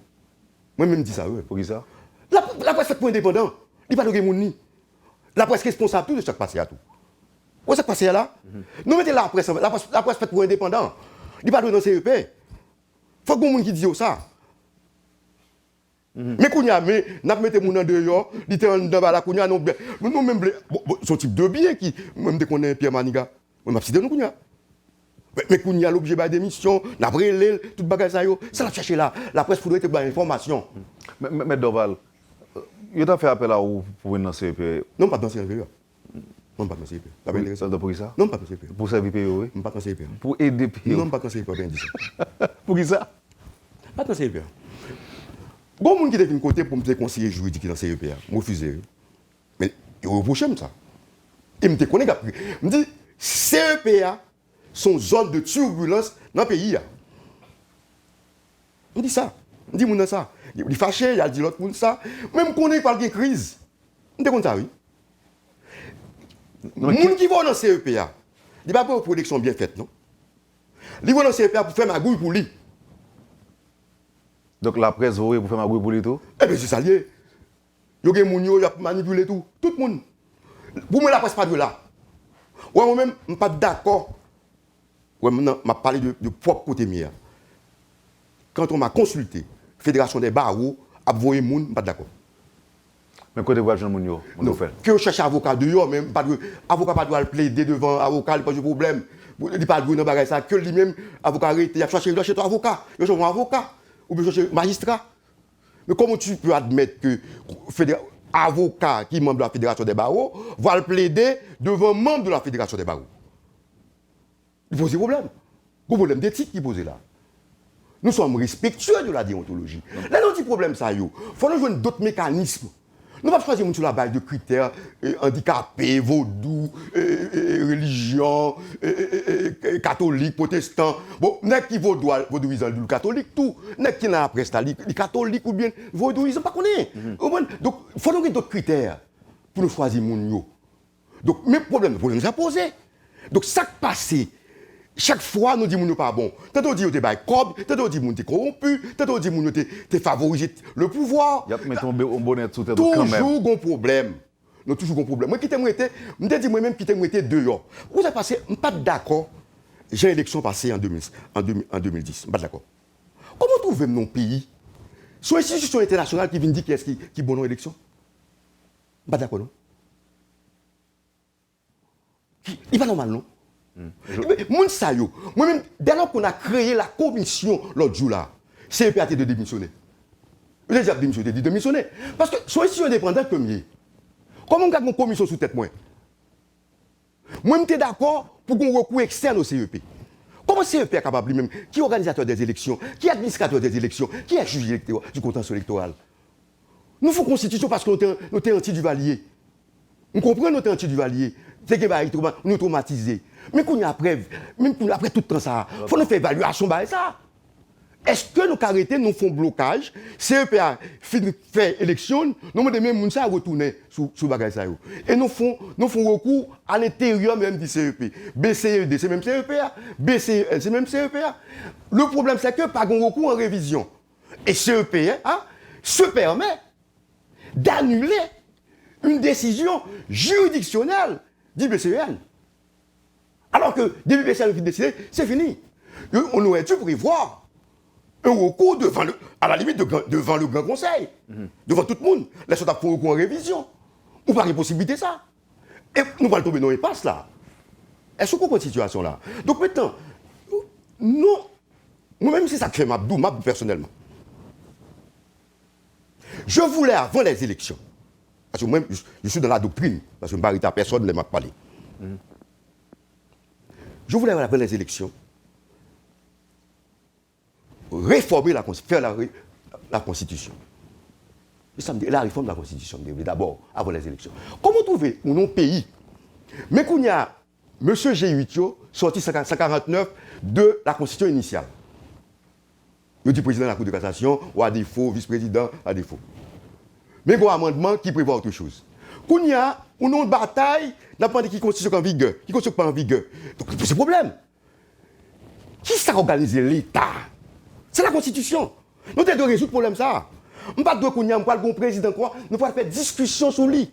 Moi-même dis ça, oui. Pour qui ça? La presse fait pour indépendant. Il n'y a pas de monde. La presse responsable tout de ce qui passe à tout. Où ça passe là? Nous mettons la presse fait pour indépendant. Il n'y a pas de dans le CEP. Il faut que les gens qui disent ça. Mais kounya, mais n'a pas mis mon nom dehors, il était en bas la kounya, nous même son type de bien qui même dès qu'on est Pierre Maniga, on m'a cité nous kounya. Mais kounya l'objet de démission, n'a pas relé toute bagage ça yo, ça l'a cherché là, la presse faudrait te donner information. Mais Dorval, il t'a fait appel à vous pour venir dans CEP? Non, pas dans CEP. Non, pas dans CEP. T'as pas intéressé pour ça? Non, pas dans CEP. Pour servir PO, oui? Non, pas dans CEP. Pour aider PO? Non, pas dans CEP, bien dit ça. Pour qui ça? Pas dans CEP. Il y a des gens qui étaient côté pour me faire conseiller juridique dans le CEP. Je refusé. Mais ils reprochent ça. Et je me connais. Je me dis, CEP sont zone de turbulence dans le pays. Je me dis ça. Je me dis ça. Il est fâché, il a dit l'autre monde ça. Même qu'on ait parlé de crise. Je me dis ça, oui. Les gens qui vont dans le CEP, ils ne vont pas pour une élection bien faite, non? Ils vont dans le CEP pour faire magouille pour lui. Donc la presse, vous pour faire ma groupe pour les tout? Eh bien, c'est ça lié. Il y a des gens qui manipulé tout. Tout le monde. Pour moi, la presse pas de là. Ouais, moi-même, je ne suis pas d'accord. Ouais, maintenant, je parlé de propre côté mien. Quand on m'a consulté, la Fédération des barreaux a envoyé les gens, je ne suis pas d'accord. Mais côté voix, Jean Mounio, on non, fait. Que je cherche avocat dehors, même pas de avocat pas doit plaider devant avocat, il n'y a pas de problème. Il n'y a pas de bagage ça. Que lui-même, avocat arrêté, il a cherché ton avocat. Il a cherché un avocat. Ou bien chercher magistrat. Mais comment tu peux admettre que avocat qui est membre de la Fédération des barreaux va le plaider devant membre de la Fédération des barreaux? Il pose des problèmes. Un problème d'éthique qui pose là. Nous sommes respectueux de la déontologie. Là, notre problème, ça, il faut nous jouer d'autres mécanismes. Nous ne pouvons pas choisir sur la base de critères handicapés, vaudou, religion, catholique, protestant. Bon, n'est-ce qui vaudouisant le catholique, tout. N'est-ce qui n'a après ça, les catholiques ou bien vaudouisant, pas qu'on est. Donc, il faut nous d'autres critères pour nous choisir mon. Donc, mais le problème nous a posé. Donc, ça qui passe, chaque fois, nous disons que nous pas bon. Tantôt, on dit que nous sommes corrupts, tantôt, on dit que nous sommes corrompus, tantôt, on dit que nous sommes favorisés le pouvoir. Il y a un bonnet sous tête quand même. Toujours un problème. Nous toujours un problème. Moi, qui t'aime été, je me dis moi-même qui t'aime été dehors. Vous avez passé, je ne suis pas d'accord. J'ai une élection passée en 2010. Je ne suis pas d'accord. Comment trouver mon pays sur une institution internationale qui vient dire qui est-ce qui bonne élection? Je ne suis pas d'accord, non? Il n'est pas normal, non? Moi-même, dès lors qu'on a créé la commission l'autre jour là, CEP a été de démissionner. Il a déjà démissionné. Parce que soit si on est indépendant premier, comment on garde une commission sous tête moi? Moi, je suis d'accord pour qu'on recours externe au CEP. Comment CEP est capable lui-même? Qui est organisateur des élections? Qui est administrateur des élections? Qui est juge du contentieux électoral? Nous faisons constitution parce que nous sommes anti-Duvalier. Nous comprenons nous sommes anti-Duvalier. C'est que nous traumatisés. Mais qu'on y a après tout le temps ça, il faut nous faire évaluation de ça. Est-ce que nous arrêtons, nous faisons blocage, CEP a fait élection, nous avons même gens retourner sur le bagage. Et nous faisons recours à l'intérieur même du CEP. BCED, c'est même CEP. BCEL, c'est même CEP. Le problème, c'est que pas de recours en révision. Et CEP se permet d'annuler une décision juridictionnelle du BCEL. Alors que depuis BCEL qui décide, c'est fini. On aurait dû prévoir un recours à la limite devant le Grand Conseil, devant tout le monde. Là, on a fait un recours en révision. On n'a pas de possibilité ça. Et nous allons tomber dans l'impasse là. Est-ce qu'on comprend cette situation là? Donc maintenant, moi-même, c'est ça que fait Mabdou personnellement. Je voulais avant les élections, parce que moi, je suis dans la doctrine, parce que je ne parle à personne, ne m'a parlé. Je voulais avant les élections réformer faire la Constitution. La réforme de la Constitution, d'abord, avant les élections. Comment trouver un pays? Mais qu'on y a M. G8 sorti 149 de la Constitution initiale. Il dit président de la Cour de cassation, ou à défaut, vice-président, à défaut. Mais il y a un amendement qui prévoit autre chose. Qu'on y a une bataille, n'importe qui constitution en vigueur, qui constitution pas en vigueur. Donc, c'est un problème. Qui s'est organisé l'État? C'est la Constitution. Nous devons résoudre le problème ça. On ne peut pas dire qu'on a un président quoi, nous devons faire discussion sur lui.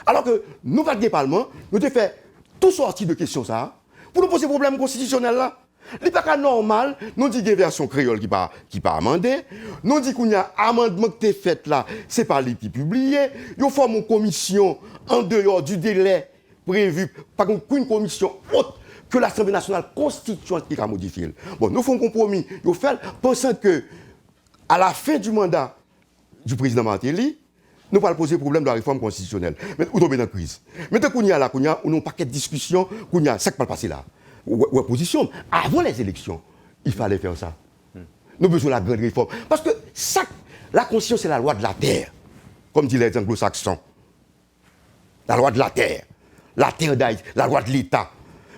Alors que nous, pas de Parlement, nous devons faire tout sortir de questions ça pour nous poser le problème constitutionnel là. Il n'est pas normal, nous disons qu'il y a une version créole qui pas amendée, nous disons qu'il y a un amendement qui est fait là, ce n'est pas lui qui publié, nous formons une commission en dehors du délai prévu, par contre, une commission haute que l'Assemblée nationale constituante qui a modifié. Bon, nous faisons un compromis, nous faisons, pensant que à la fin du mandat du président Martelly, nous allons poser le problème de la réforme constitutionnelle. Mais nous tombons dans la crise. Maintenant qu'on y a là, on a un paquet de discussions, qu'on y a ça qui va passer là. Ou opposition. Avant les élections, il fallait faire ça. Nous avons besoin de la grande réforme. Parce que ça, la Constitution, c'est la loi de la terre, comme disent les anglo-saxons. La loi de la terre d'Haïti, la loi de l'État.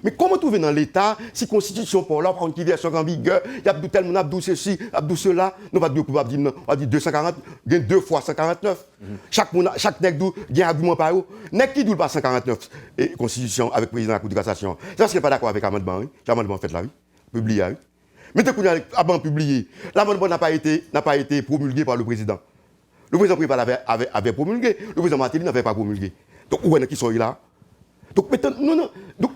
Mais comment trouver dans l'État, si la Constitution pour là, qui vient en vigueur, il y a tel monde, abdou ceci, abdou cela, nous ne pouvons pas dire non, on va dire 240, il y a 2 fois 149. Chaque nègre il y a un argument par eux. Nègre qui doit pas 149 Constitution avec le président de la Cour de cassation. Ça, ce n'est pas d'accord avec l'amendement, oui. L'amendement fait là, oui. Publié, oui. Mais dès qu'on a avant publié, l'amendement n'a pas été promulgué par le président. Le président principal avait promulgué, le président Martelly n'avait pas promulgué. Donc, où est-ce qu'ils sont là? Donc, maintenant, non. Donc,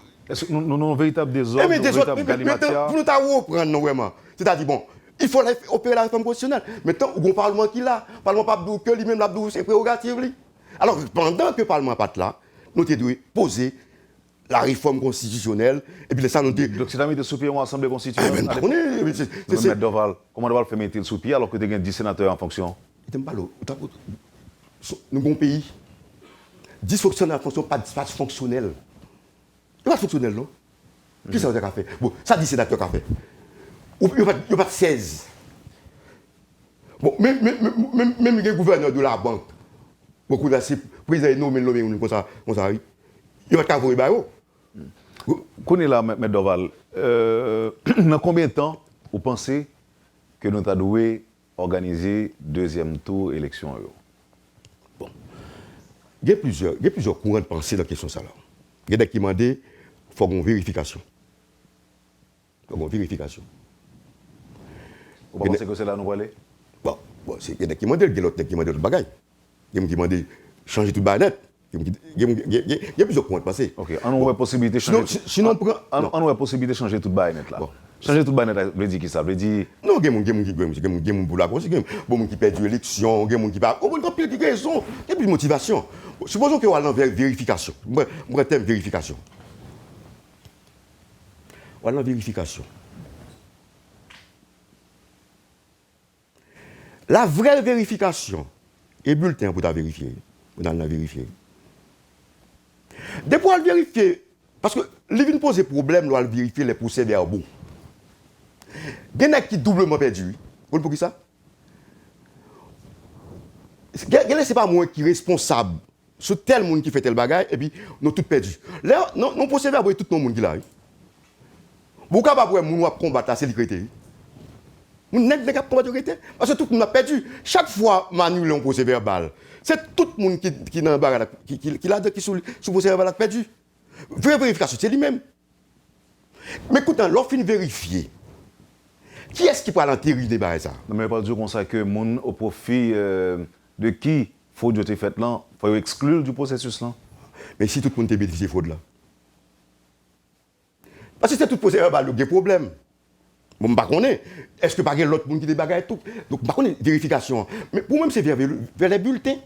nous avons un véritable désordre, un véritable galimatière. Vous nous avez reprendre, non, vraiment. C'est-à-dire, bon, il faut opérer la réforme constitutionnelle. Maintenant, il y a un Parlement qui est là. Le Parlement pas que lui-même, c'est prérogative. Alors, pendant que le Parlement n'est pas là, nous devons poser la réforme constitutionnelle. Et puis, ça, nous devons. Donc, c'est la mise de sous-pied en Assemblée constitutionnelle. Comment Doval fait mettre le sous-pied alors que tu as 10 sénateurs en fonction? Nous avons un pays. Dysfonctionnel en fonction, pas fonctionnel. Il n'y a pas de fonctionnel, non? Qui ça veut dire fait? Bon, ça dit sénateur qu'a fait. Il n'y a pas de 16. Bon, même le gouverneur de la banque, Beaucoup de président nommé comme ça, il va t'avoir bayo. Qu'on est là, M. Dorval, dans combien de temps vous pensez que nous devons organiser deuxième tour élection? Bon. Il y a plusieurs courants de pensée dans la question de ça. Il y a des qui demandent qu'il faut une vérification. Il faut une vérification. Vous pensez que c'est là nous aller? Bon, il y a des qui demandent, il y a d'autres qui demandent d'autres bagages. Il y a des qui demandent changer tout le net. Il y a plusieurs courants de pensée. Ok, on a la possibilité de changer. Sinon, on a la possibilité de changer tout le net là. Bon. Changer tout le net, veut dire qui ça? Veut dire. Non, il y a des gens pour la cause, il y a des gens qui perdent l'élection, il y a des gens qui partent. Il y a plus de raisons, il y a plus de motivation. Supposons qu'on va dans la vérification. Moi, thème vérification. On va dans la vérification. La vraie vérification est bulletin pour ta vérifier. Pour la vérifier. Depuis à le vérifier, parce que les vient poser problème, nous allons vérifier les procès-verbaux. Il y en a qui doublement perdu. Vous comprenez ça? Ce n'est pas moi qui est responsable sur tel monde qui fait tel bagage et puis nous tous perdus. Là, nous procès-verbaux et tout le monde qui l'a. Vous ne pouvez pas combattre la sécurité. Vous n'avez pas combattre la sécurité. Parce que tout le monde a perdu. Chaque fois que nous avons un procès-verbal, c'est tout le monde qui est dans le bagage qui sous le procès-verbal a perdu. Vraie vérification, c'est lui-même. Mais écoutez, lorsqu'on vérifie, qui est-ce qui peut l'entériner des bagages ça? Non, mais pas dire comme ça que moun au profit de qui faut de te fait là, faut exclure du processus là. Mais si tout le monde te bénéficie de fraude là. Parce que c'est tout procès verbal, il y a des problèmes. Bon, je ne sais pas, est-ce que pas l'autre monde qui débague et tout? Donc, je ne sais pas, vérification. Mais pour moi, c'est vers les bulletins.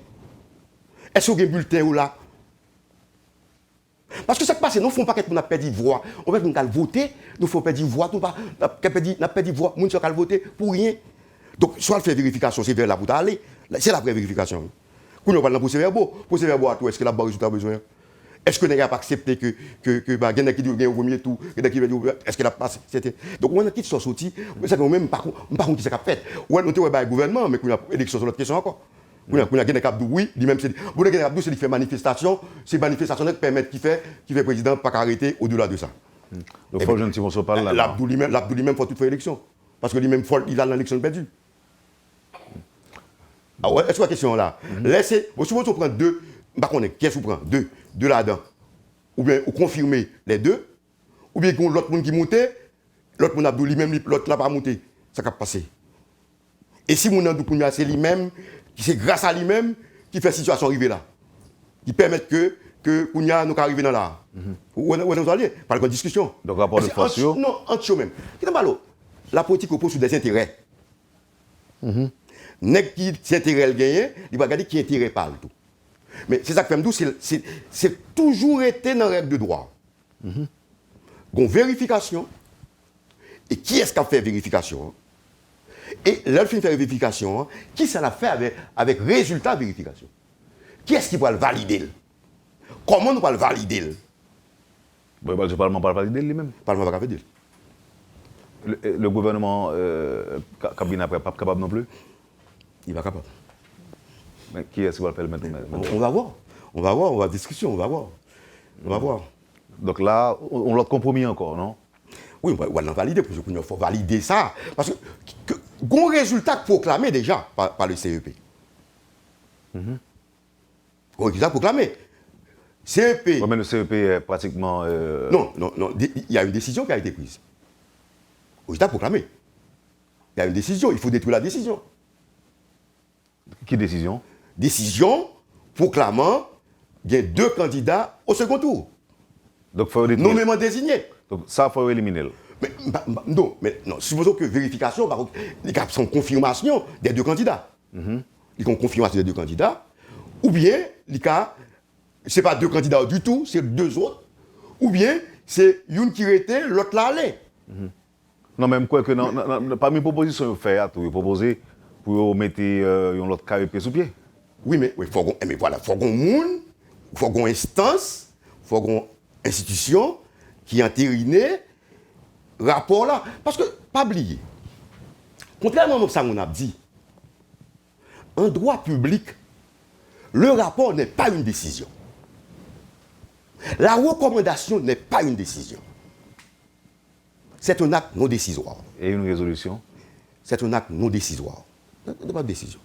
Est-ce qu'il y a un bulletin ou là? Parce que ça qui passe, nous ne faisons pas qu'on a perdu voix. On va voter, nous faisons perdre voix, nous avons perdu voix, nous ne voter pour rien. Donc, soit le fait vérification, c'est vers là pour aller. C'est la vraie vérification. Quand on parle de procès-verbaux, à tout, est-ce que la barre résultat a besoin? Est-ce que n'a pas accepté que quelqu'un qui dit qu'il y a un premier tour, est-ce qu'il a passé? Donc, on a qui sont sortis, c'est quand même pas contre qui s'est fait. On a un gouvernement, mais qu'on a élection sur l'autre question encore. On a quelqu'un qui a dit oui, lui-même c'est. Vous avez quelqu'un qui fait manifestation, ces manifestations qui permettent qu'il fait président pas arrêter au-delà de ça. Donc, il faut que je ne sais pas là. L'Abdou lui-même faut toute faire élection. Parce que lui-même, il a l'élection perdue. Ah ouais, est-ce que la question là? Laissez, si vous prenez deux, qu'est-ce que vous prenez? Deux là-dedans. Ou bien vous confirmez les deux, ou bien l'autre monde qui monte, l'autre monde Abdou lui-même, l'autre là pas monté. Ça va passer. Et si mon Abdou Kounia, c'est lui-même, c'est grâce à lui-même qui fait la situation arriver là. Qui permet que Kounia nous arrive dans là. Où est-ce allez? Par la discussion. Donc, rapport de force. Non, entre eux même. La politique repose sur des intérêts. Nèg qui intérêt gagné, il va regarder qui intérêt parle tout. Mais c'est ça que fait nous, c'est toujours été dans la règle de droit. Une vérification. Et qui est-ce qui a fait vérification? Et là, il fait vérification, qui ça l'a fait avec résultat de vérification? Qui est-ce qui va le valider? Comment on va le valider? Le Parlement va le valider lui-même. Le Parlement va le valider. Le gouvernement cabinet n'est pas capable non plus? Il va capable. Mais qui est-ce qui va le faire maintenant? On va voir. On va voir discussion, on va voir. Donc là, on l'a compromis encore, non? Oui, on va le valider, parce qu'il faut valider ça. Parce que bon résultat proclamé déjà par le CEP. Bon résultat proclamé. CEP. Ouais, mais le CEP est pratiquement... Non, il y a une décision qui a été prise. Résultat proclamé. Il y a une décision, il faut détruire la décision. Qui décision? Décision proclamant qu'il y a 2 candidats au second tour. Donc, il faut nommément désignés. Donc, ça, il faut éliminer. Non, supposons que vérification, il y a une confirmation des 2 candidats. Il y a une confirmation des 2 candidats. Ou bien, ce n'est pas 2 candidats du tout, c'est 2 autres. Ou bien, c'est une qui était, l'autre là allait. Non, même quoi que parmi les propositions que vous faites, vous proposez pour mettre l'autre KEP sous pied. Oui, mais faut qu'on monde, faut qu'on instance, faut qu'on institution qui entérine rapport là. Parce que, pas oublier, contrairement à ce qu'on a dit, en droit public, Le rapport n'est pas une décision. La recommandation n'est pas une décision. C'est un acte non décisoire. Et une résolution? C'est un acte non décisoire. Ce n'est pas de décision.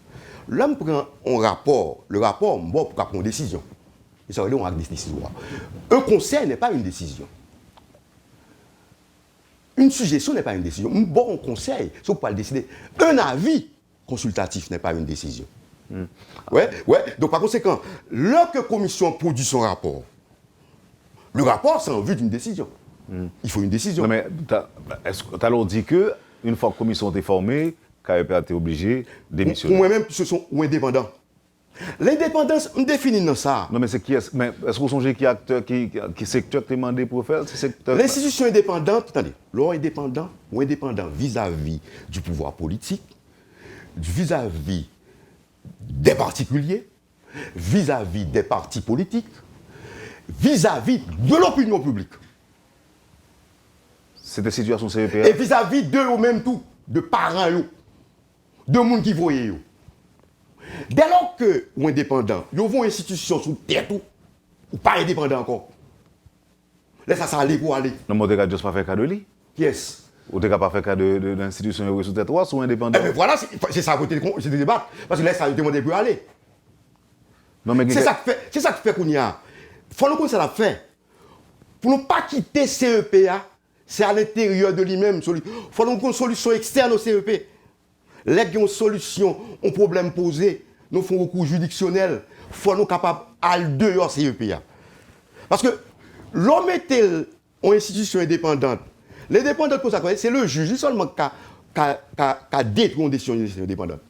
L'homme prend un rapport, le rapport, bon, pour prendre une décision. Et ça veut dire un acte décisoire. Un conseil n'est pas une décision. Une suggestion n'est pas une décision. Un bon conseil, c'est pour pas le décider. Un avis consultatif n'est pas une décision. Ouais. Donc par conséquent, lorsque la commission produit son rapport, le rapport, c'est en vue d'une décision. Il faut une décision. Non, mais est-ce que tu as alors dit que, une fois que la commission était formée, KEP a été obligé de démissionner? Pour moi-même, ce sont indépendants. L'indépendance, on définit dans ça. Non, mais c'est qui est-ce? Mais est-ce que vous songez qui acteur, qui secteur qui est demandé pour faire? L'institution indépendante, attendez, l'on indépendant ou indépendant vis-à-vis du pouvoir politique, vis-à-vis des particuliers, vis-à-vis des partis politiques, vis-à-vis de l'opinion publique. C'était situation CEPA. Et vis-à-vis d'eux au même tout, de parents, de monde qui voyaient. Dès lors que ou indépendant, ils vont institution sous tête ou pas indépendant encore. Laisse ça aller pour aller. Non, mais on ne peut pas faire cas de lui. Qui est-ce? On ne peut pas faire cas de l'institution sous tête ou indépendant. Eh bien voilà, c'est ça que c'est le débat. Parce que laisse ça demander pour aller. C'est ça qui fait qu'on y a. Il faut nous connaître ça fait. Pour ne pas quitter CEPA, c'est à l'intérieur de lui-même. Il faut nous une solution externe au CEP. Les gens ont une solution au problème posé, nous faisons recours juridictionnel. Il faut nous capables d'aller dehors CEPA. Parce que l'homme était en institution indépendante. L'indépendante, c'est le juge, seulement qui a détruit une décision indépendante.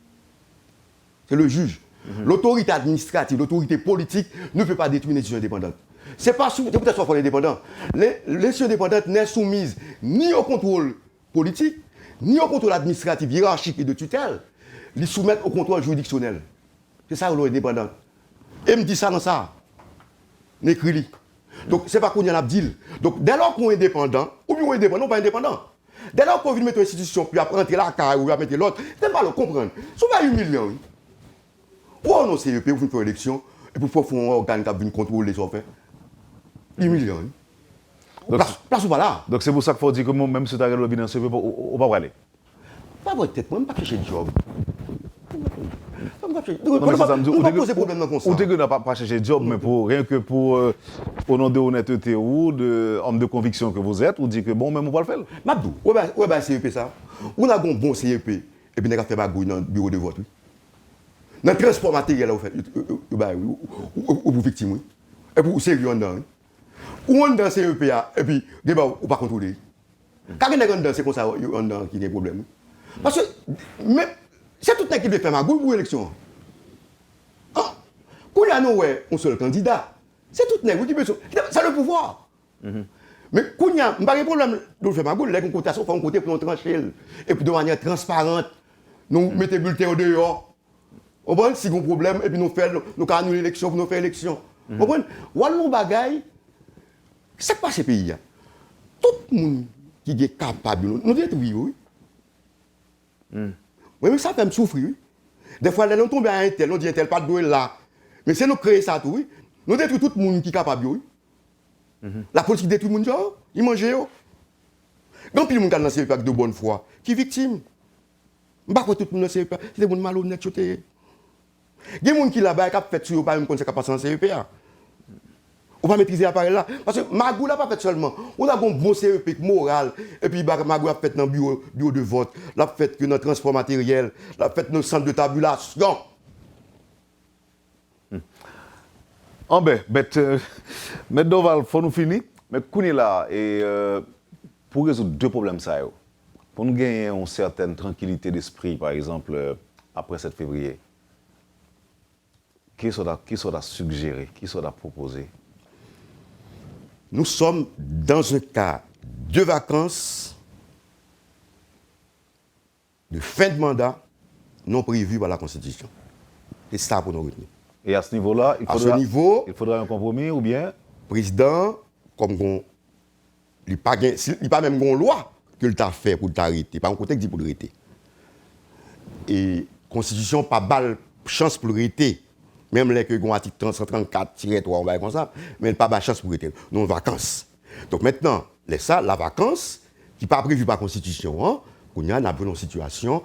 C'est le juge. L'autorité administrative, l'autorité politique ne peut pas détruire une décision indépendante. C'est peut-être soit pour l'indépendant. L'institution indépendante n'est soumise ni au contrôle politique, ni au contrôle administratif, hiérarchique et de tutelle. Ils soumettent au contrôle juridictionnel. C'est ça l'indépendant. Et me dit ça dans ça. N'écrit-li. Donc, c'est pas qu'on y a un deal. Donc, dès lors qu'on est indépendant, ou bien on est indépendant, pas indépendant. Dès lors qu'on vient mettre une institution, puis après rentrer la carrière, ou mettre l'autre, c'est pas le comprendre. Si on va humiliant, oui. Pour on CEP, vous faites une élection, et puis pour faire un organe qui vient contrôler ce qu'on fait. Humiliant, oui. Place ou pas là. Donc, c'est pour ça qu'il faut dire que même si tu as le lobby dans CEP, on va pas aller. Pas votre tête, moi, je ne vais pas chercher le job. On ne va pas chercher job, mais rien que pour, au nom de honnêteté ou d'homme de conviction que vous êtes, ou dire que bon, même on va le faire. Mabdou, où est CEP ça? On a un bon CEP, et puis on a fait bagouille dans le bureau de vote. Dans le transport matériel, vous victime, et puis vous sérieux en dedans. Ou on dans CEP, et puis on ne peut pas contrôler. Quand on est dedans, c'est comme ça qu'il y a un problème. Parce que c'est tout le monde qui veut faire magouille pour l'élection. Quand il y a un seul candidat, c'est tout le monde qui veut faire. C'est le pouvoir. Mais quand il y a un problème de faire magouille, les concotations font un côté pour nous trancher. Et puis de manière transparente, nous mettons le bulletin au dehors. On prend si on a un problème, et puis nous annulons l'élection pour nous faire l'élection. On prend. Ou bagaille, c'est pas ce pays. Tout le monde qui est capable, nous détruisons, oui. Oui, mais ça fait me souffrir. Oui. Des fois, les gens tombent à un tel, on dit un tel pas de doué là. Mais c'est nous créer ça tout, oui. Nous détruisons tout le monde qui est capable, oui. La politique détruit tout le monde, ils mangent. Donc, puis le monde qui a dans CEP avec de bonne foi, qui est victime. Je ne sais pas tout le monde dans CEP, c'est des gens malhonnêtes. Il y a des gens qui là-bas qui ont fait sur eux, pas même quand c'est passé en CEP. On va maîtriser l'appareil là. Parce que Magou n'a pas fait seulement. On a un bon CEP moral. Et puis Magou a fait dans le bureau de vote. L'a fait dans le transport matériel. L'a fait dans le centre de tabulation. En ben, mais Doval, il faut nous finir. Mais qu'on est là, et pour résoudre deux problèmes, ça, pour nous gagner une certaine tranquillité d'esprit, par exemple, après 7 février, qui soit suggéré, qui soit proposé? Nous sommes dans un cas de vacances, de fin de mandat, non prévu par la Constitution. C'est ça pour nous retenir. Et à ce niveau-là, il faudra un compromis ou bien? Président, comme il n'y a pas même une loi que l'État fait pour l'arrêter, pas un contexte dit pour l'arrêter. Et la Constitution n'a pas de chance pour l'arrêter. Même les que ont article 134-3, on va comme ça, mais pas de chance pour être. Nous en vacances. Donc maintenant, la vacance, qui n'est pas prévue par la Constitution, hein, on a une situation.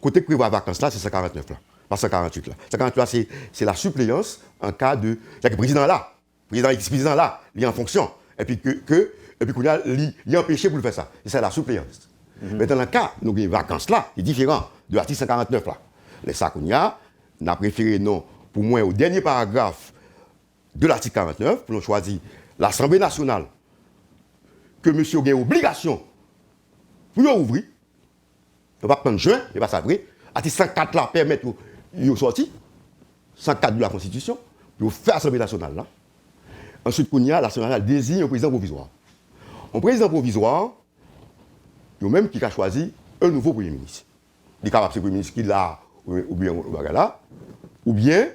Côté prévu la vacance là, c'est 149 là. Pas 148 là. 148 là, c'est la suppléance en cas de. C'est-à-dire que le président là, l'ex-président là, il est en fonction. Et puis qu'on a empêché pour le faire ça. Et c'est la suppléance. Mais dans le cas, nous avons une vacance là, qui est différent de l'article 149 là. Les ça qu'on a préféré non, pour moi, au dernier paragraphe de l'article 49, pour nous choisir l'Assemblée nationale, que monsieur a obligation pour ouvrir. On ne va pas prendre juin, et pas ça vrai. L'article 104 là permet de sortir. 104 de la Constitution, pour faire l'Assemblée nationale là. Ensuite, l'Assemblée nationale désigne un président provisoire. Un président provisoire, il y a même qui a choisi un nouveau Premier ministre. Il est capable de Premier ministre qui l'a, ou bien là, ou bien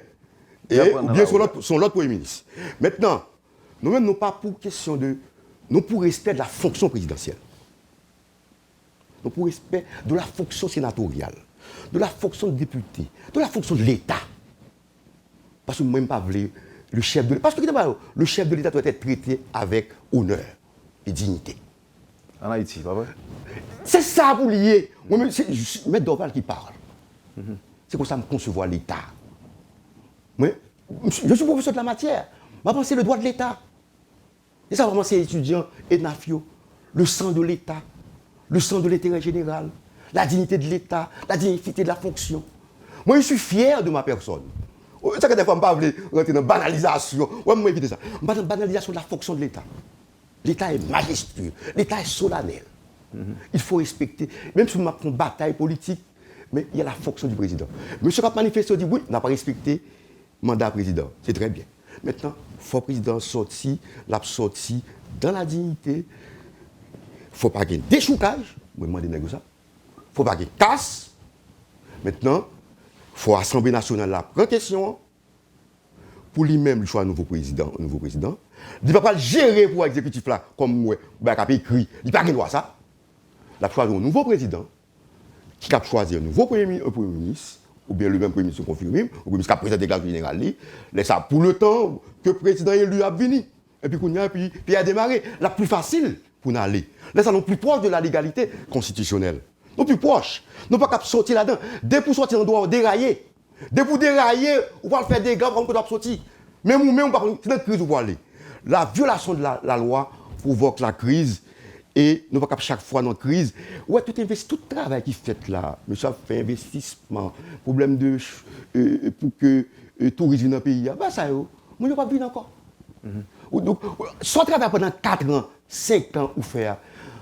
son autre Premier ministre. Maintenant, nous-mêmes, nous pas pour question de. Nous pour respect de la fonction présidentielle. Nous pour respect de la fonction sénatoriale, de la fonction de député, de la fonction de l'État. Parce que moi-même pas voulu le chef de l'État. Parce que le chef de l'État doit être traité avec honneur et dignité. En Haïti, pas vrai? C'est ça pour lier. C'est M. Dorval qui parle. C'est comme ça que je concevoir l'État. Je suis professeur de la matière. Je pense que c'est le droit de l'État. Et ça, vraiment, c'est étudiant et nafio. Le sang de l'État, le sang de l'intérêt général, la dignité de l'État, la dignité de la fonction. Moi, je suis fier de ma personne. C'est ça que des fois, je ne veux pas rentrer dans la banalisation. Moi, je éviter ça. Je ne veux pas dans la banalisation de la fonction de l'État. L'État est majestueux, l'État est solennel. Il faut respecter, même si on a une bataille politique, mais il y a la fonction du président. Monsieur Cap manifesté dit oui, on n'a pas respecté le mandat président. C'est très bien. Maintenant, il faut que le président sorti dans la dignité. Il ne faut pas qu'il y ait déchoucage. Je me demande ça. Il ne faut pas qu'il y ait casse. Maintenant, il faut l'Assemblée nationale la prendre question. Pour lui-même, il choisit un nouveau président. Il ne va pas le gérer pour l'exécutif là, comme moi, il a écrit. Il n'a pas le droit à ça. Il a choisi un nouveau président, qui a choisi un nouveau premier ministre, ou bien le même premier ministre confirmé, ou bien ministre qui a présenté la générale, laisse ça pour le temps que le président élu a venu. Et puis, il a démarré. La plus facile pour nous aller. Laisse ça non plus proche de la légalité constitutionnelle. Non plus proche. Non pas qu'à sortir là-dedans. Dès pour sortir, on doit dérailler. Dès pour dérailler, on va faire des gars pour qu'on doit sortir. Même on c'est dans la crise où on va aller. La violation de la loi provoque la crise. Et nous ne pouvons pas chaque fois dans la crise. Ouais, tout le travail qui est fait là, monsieur a fait investissement, problème de pour que le tourisme dans le pays, bah ça, moi je ne pas venir encore. Donc, soit travail pendant 4 ans, 5 ans, ou faire,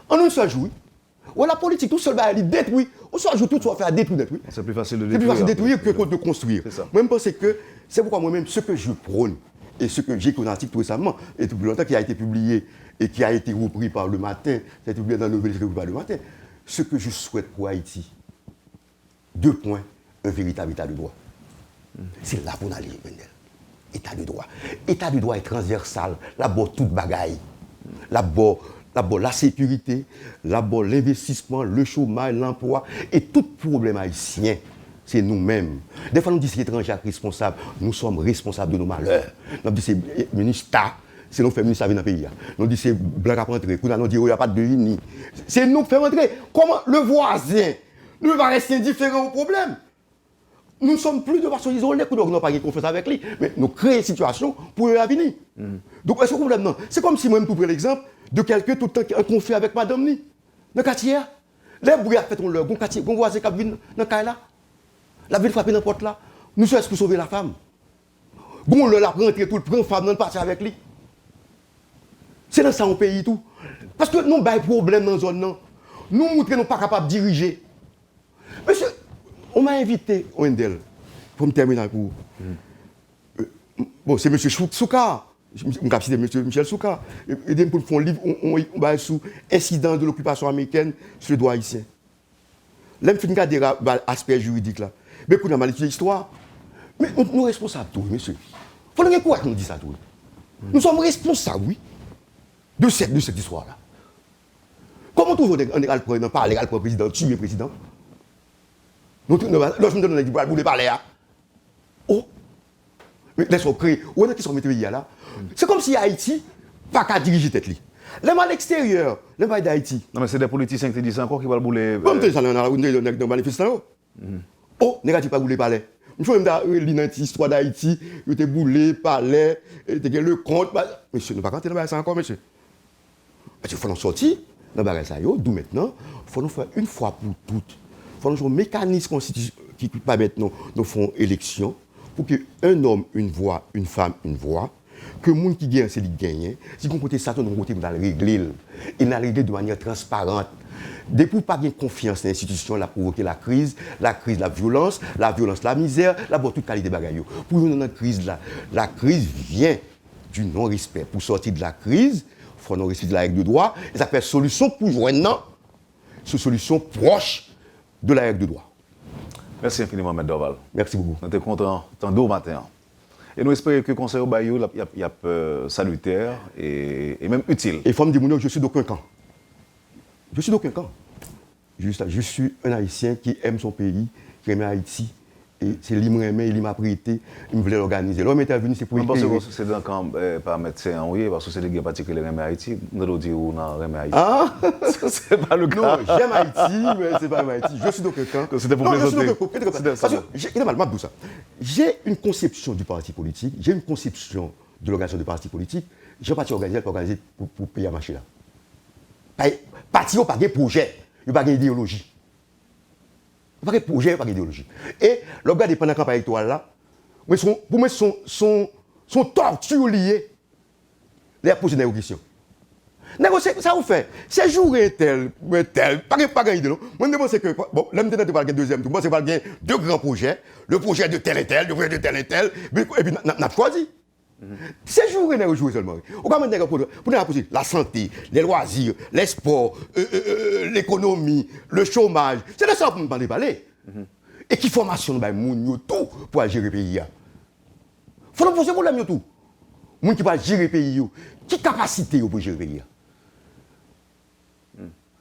en un seul jour, ou la politique, tout seul, il détruit. On se joue tout, soit faire détruire. C'est plus facile de détruire. C'est plus facile de détruire que de construire. C'est ça. Moi, je pense que c'est pourquoi moi-même, ce que je prône, et ce que j'ai écrit un article tout récemment, et depuis longtemps qui a été publié, et qui a été repris par Le Matin, qui a été publié dans le Nouvel par Le Matin, ce que je souhaite pour Haïti, 2 points, un véritable état de droit. C'est là pour aller, Mendel. État de droit. État de droit est transversal, là-bas toute bagaille. Là-bas la sécurité, là-bas l'investissement, le chômage, l'emploi, et tout problème haïtien, c'est nous-mêmes. Des fois, nous disons que l'étranger est responsable, nous sommes responsables de nos malheurs. Nous disons que c'est ministre, c'est nous qui faisons ministre dans le pays. Nous disons que c'est blanc à rentrer, nous disons qu'il n'y a pas de uni. C'est nous qui faisons rentrer. Comment le voisin ne va rester indifférent au problème? Nous ne sommes plus de façon isolée, nous n'avons pas de confiance avec lui, mais nous créons une situation pour l'avenir. Donc, est-ce que le problème, non? C'est comme si moi-même, je prends l'exemple de quelqu'un tout le temps qui a un conflit avec madame ni. Dans le quartier, les bruits a fait on leur, bon quartier, bon voisin qui vient dans le quartier là. La ville frappe n'importe là. Nous sommes pour sauver la femme. Bon, le la rentrer tout le prend femme dans le parti avec lui. C'est dans ça on pays tout. Parce que nous avons des problèmes dans la zone non. Nous montrons que nous ne sommes pas capables de diriger. Monsieur, on m'a invité, Wendel, pour me terminer pour. Bon, c'est M. Souka. Je vais citer M. Michel Souka. Et pour faire un livre, on va sur incident de l'occupation américaine sur le droit haïtien. Là, je vais regarder l'aspect juridique là. Mais pour nous étudier l'histoire, mais nous sommes responsables, tout, monsieur. Il faut que nous disions ça, tout. Nous sommes responsables, oui, de cette histoire-là. Comment toujours on est le parler, le président, tuer le président? Lorsque je me donne pour parler, oh, laisse-moi créer. Où est-ce qu'ils sont mis là? C'est comme si Haïti pas qu'à diriger tête li. Les mal extérieur, les mal d'Haïti. Non mais c'est des politiciens qui te disent encore qui vont bouler. Comme tu ça dans le manifestant. Oh, négatif pas bouler palais. Il faut même lire l'histoire d'Haïti, il était boulé palais, il était le compte. Monsieur, ne pas compter dans ça encore monsieur. Parce qu'il faut nous sortir dans le ça d'où maintenant, il faut nous faire une fois pour toutes. Il faut nous faire un mécanisme constitutionnel qui permet nous faire élection pour qu'un homme, une voix, une femme, une voix, que le monde qui gagne, c'est lui qui gagne. Si on côté ça, on côté dans le régler. Il n'a réglé de manière transparente. Depuis pas de confiance dans l'institution, elle a provoqué la crise, la violence, la misère, la toute qualité de bagaille. Pour nous, dans la crise vient du non-respect. Pour sortir de la crise, il faut non-respecter la règle de droit. Et ça fait solution pour joindre une solution proche de la règle de droit. Merci infiniment, M. Dorval. Merci beaucoup. Nous sommes contents, tant d'eau matin. Et nous espérons que le Conseil au Bayou y a salutaire et même utile. Et il faut me dire, je suis d'aucun camp. Je suis d'aucun camp. Je suis un Haïtien qui aime son pays, qui aime Haïti. Et c'est lui qui m'aimait, il m'a prêté, il me voulait l'organiser. L'homme était venu, c'est pour écrire. Je pense que c'est dans le camp, pas médecin, oui, parce que c'est des gens particuliers qui aiment Haïti. Nous allons dire où on aime Haïti. Ah, c'est pas le cas. Non, j'aime Haïti, mais c'est pas Haïti. Je suis d'aucun camp. C'était pour plaisanter. Parce que j'ai une conception du parti politique, j'ai une conception de l'organisation du parti politique. Je ne vais pas organiser pour payer à marcher là. Parti, il n'y a pas de projet, il n'y a pas d'idéologie. Il n'y a pas de projet, il n'y a pas d'idéologie. Et le gars pendant la campagne électorale là, pour moi, sont torture liés. Les poser des questions. Négocier, ça vous fait. C'est jouer tel, pas d'idée. Moi, je pense que, bon, là, je ne vais pas le deuxième tour. Moi, c'est pas bien deux grands projets. Le projet de tel et tel, le projet de tel et tel. Et puis, on a choisi. C'est jouer, on jouer seulement. On va mettre pour la santé, les loisirs, les sports, l'économie, le chômage. C'est de ça qu'on ne parler. Et qui formation, tout pour gérer le pays. Il faut nous poser problème tout. Moun qui va gérer le pays, qui capacité pour gérer le pays.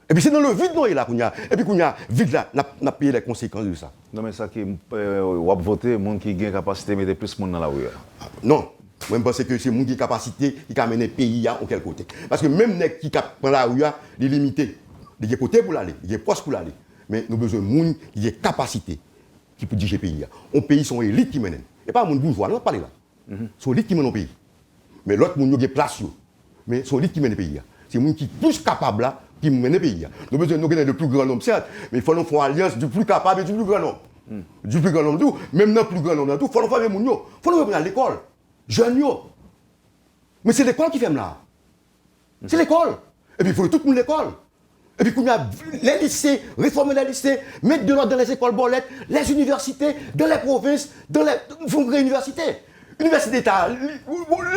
Et puis c'est dans le vide non là qu'on y a. Et puis qu'on y a vide là, on a payé les conséquences de ça. Non mais ça qui va voter, moun qui a capacité mettre plus de monde dans la rue. Non. Moi, je pense que c'est mon qui a capacité qui a mené le pays en quelque côté. Parce que même les qui prend la rue, il est limité. Il y a côté pour l'aller, il y a poste pour l'aller. Mais nous avons besoin de monde qui a capacité qui peut diriger le pays. Un pays, sont élites qui mènent. Et pas un bourgeois, non, pas là. Sont élites qui mènent le pays. Mais l'autre, nous avons place. Mais sont élites qui mènent le pays. C'est un monde qui est plus capable là, qui mène le pays. Nous avons besoin de le plus grand nombre, certes. Mais il faut nous faire une alliance du plus capable et du plus grand nombre. Du plus grand nombre, tout. Même dans le plus grand nombre, il faut nous faire les gens. Il faut nous faire à l'école. Jeunes, mais c'est l'école qui fait là. C'est l'école. Et puis il faut tout le monde l'école. Et puis, il y a les lycées, réformer les lycées, mettre de l'ordre dans les écoles bolettes, les universités, dans les provinces, dans les vraies universités. L'université d'État,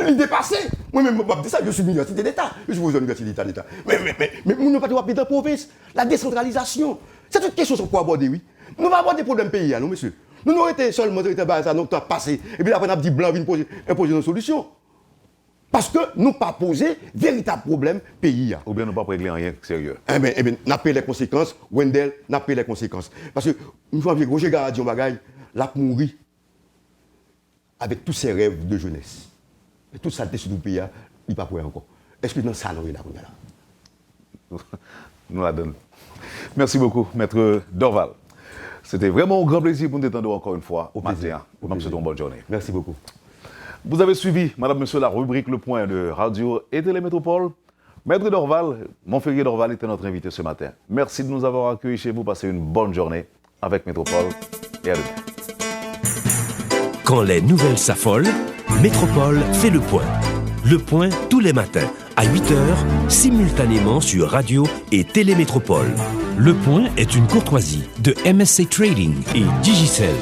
il dépassé. Moi-même, je suis une université d'État. Je suis une université d'État. Mais nous ne pouvons pas dans la province. La décentralisation. C'est toute question sur quoi aborder, oui. Nous ne pouvons pas aborder des problèmes pays, non, monsieur. Nous n'aurions été seulement ça, nous avons passé. Et puis après, on a dit blanc, imposer une solution. Parce que nous n'avons pas posé véritable problème pays. Ou bien nous n'avons pas réglé rien sérieux. Eh bien, nous avons payé les conséquences. Wendell n'a payé les conséquences. Parce que, une fois que Roger Garadi, on bagaille, l'a mouru avec tous ses rêves de jeunesse. Et toute saleté sur le pays, il n'est pas pour encore. Est-ce que dans ça, nous là? Nous la donnons. Merci beaucoup, Maître Dorval. C'était vraiment un grand plaisir pour nous détendre encore une fois au matin. Nous vous souhaitons une bonne journée. Merci beaucoup. Vous avez suivi, madame, monsieur, la rubrique Le Point de Radio et Télémétropole. Maître Dorval, Montferrier Dorval était notre invité ce matin. Merci de nous avoir accueillis chez vous. Passez une bonne journée avec Métropole et à demain. Quand les nouvelles s'affolent, Métropole fait le point. Le point tous les matins à 8h, simultanément sur Radio et Télémétropole. Le point est une courtoisie de MSC Trading et Digicel.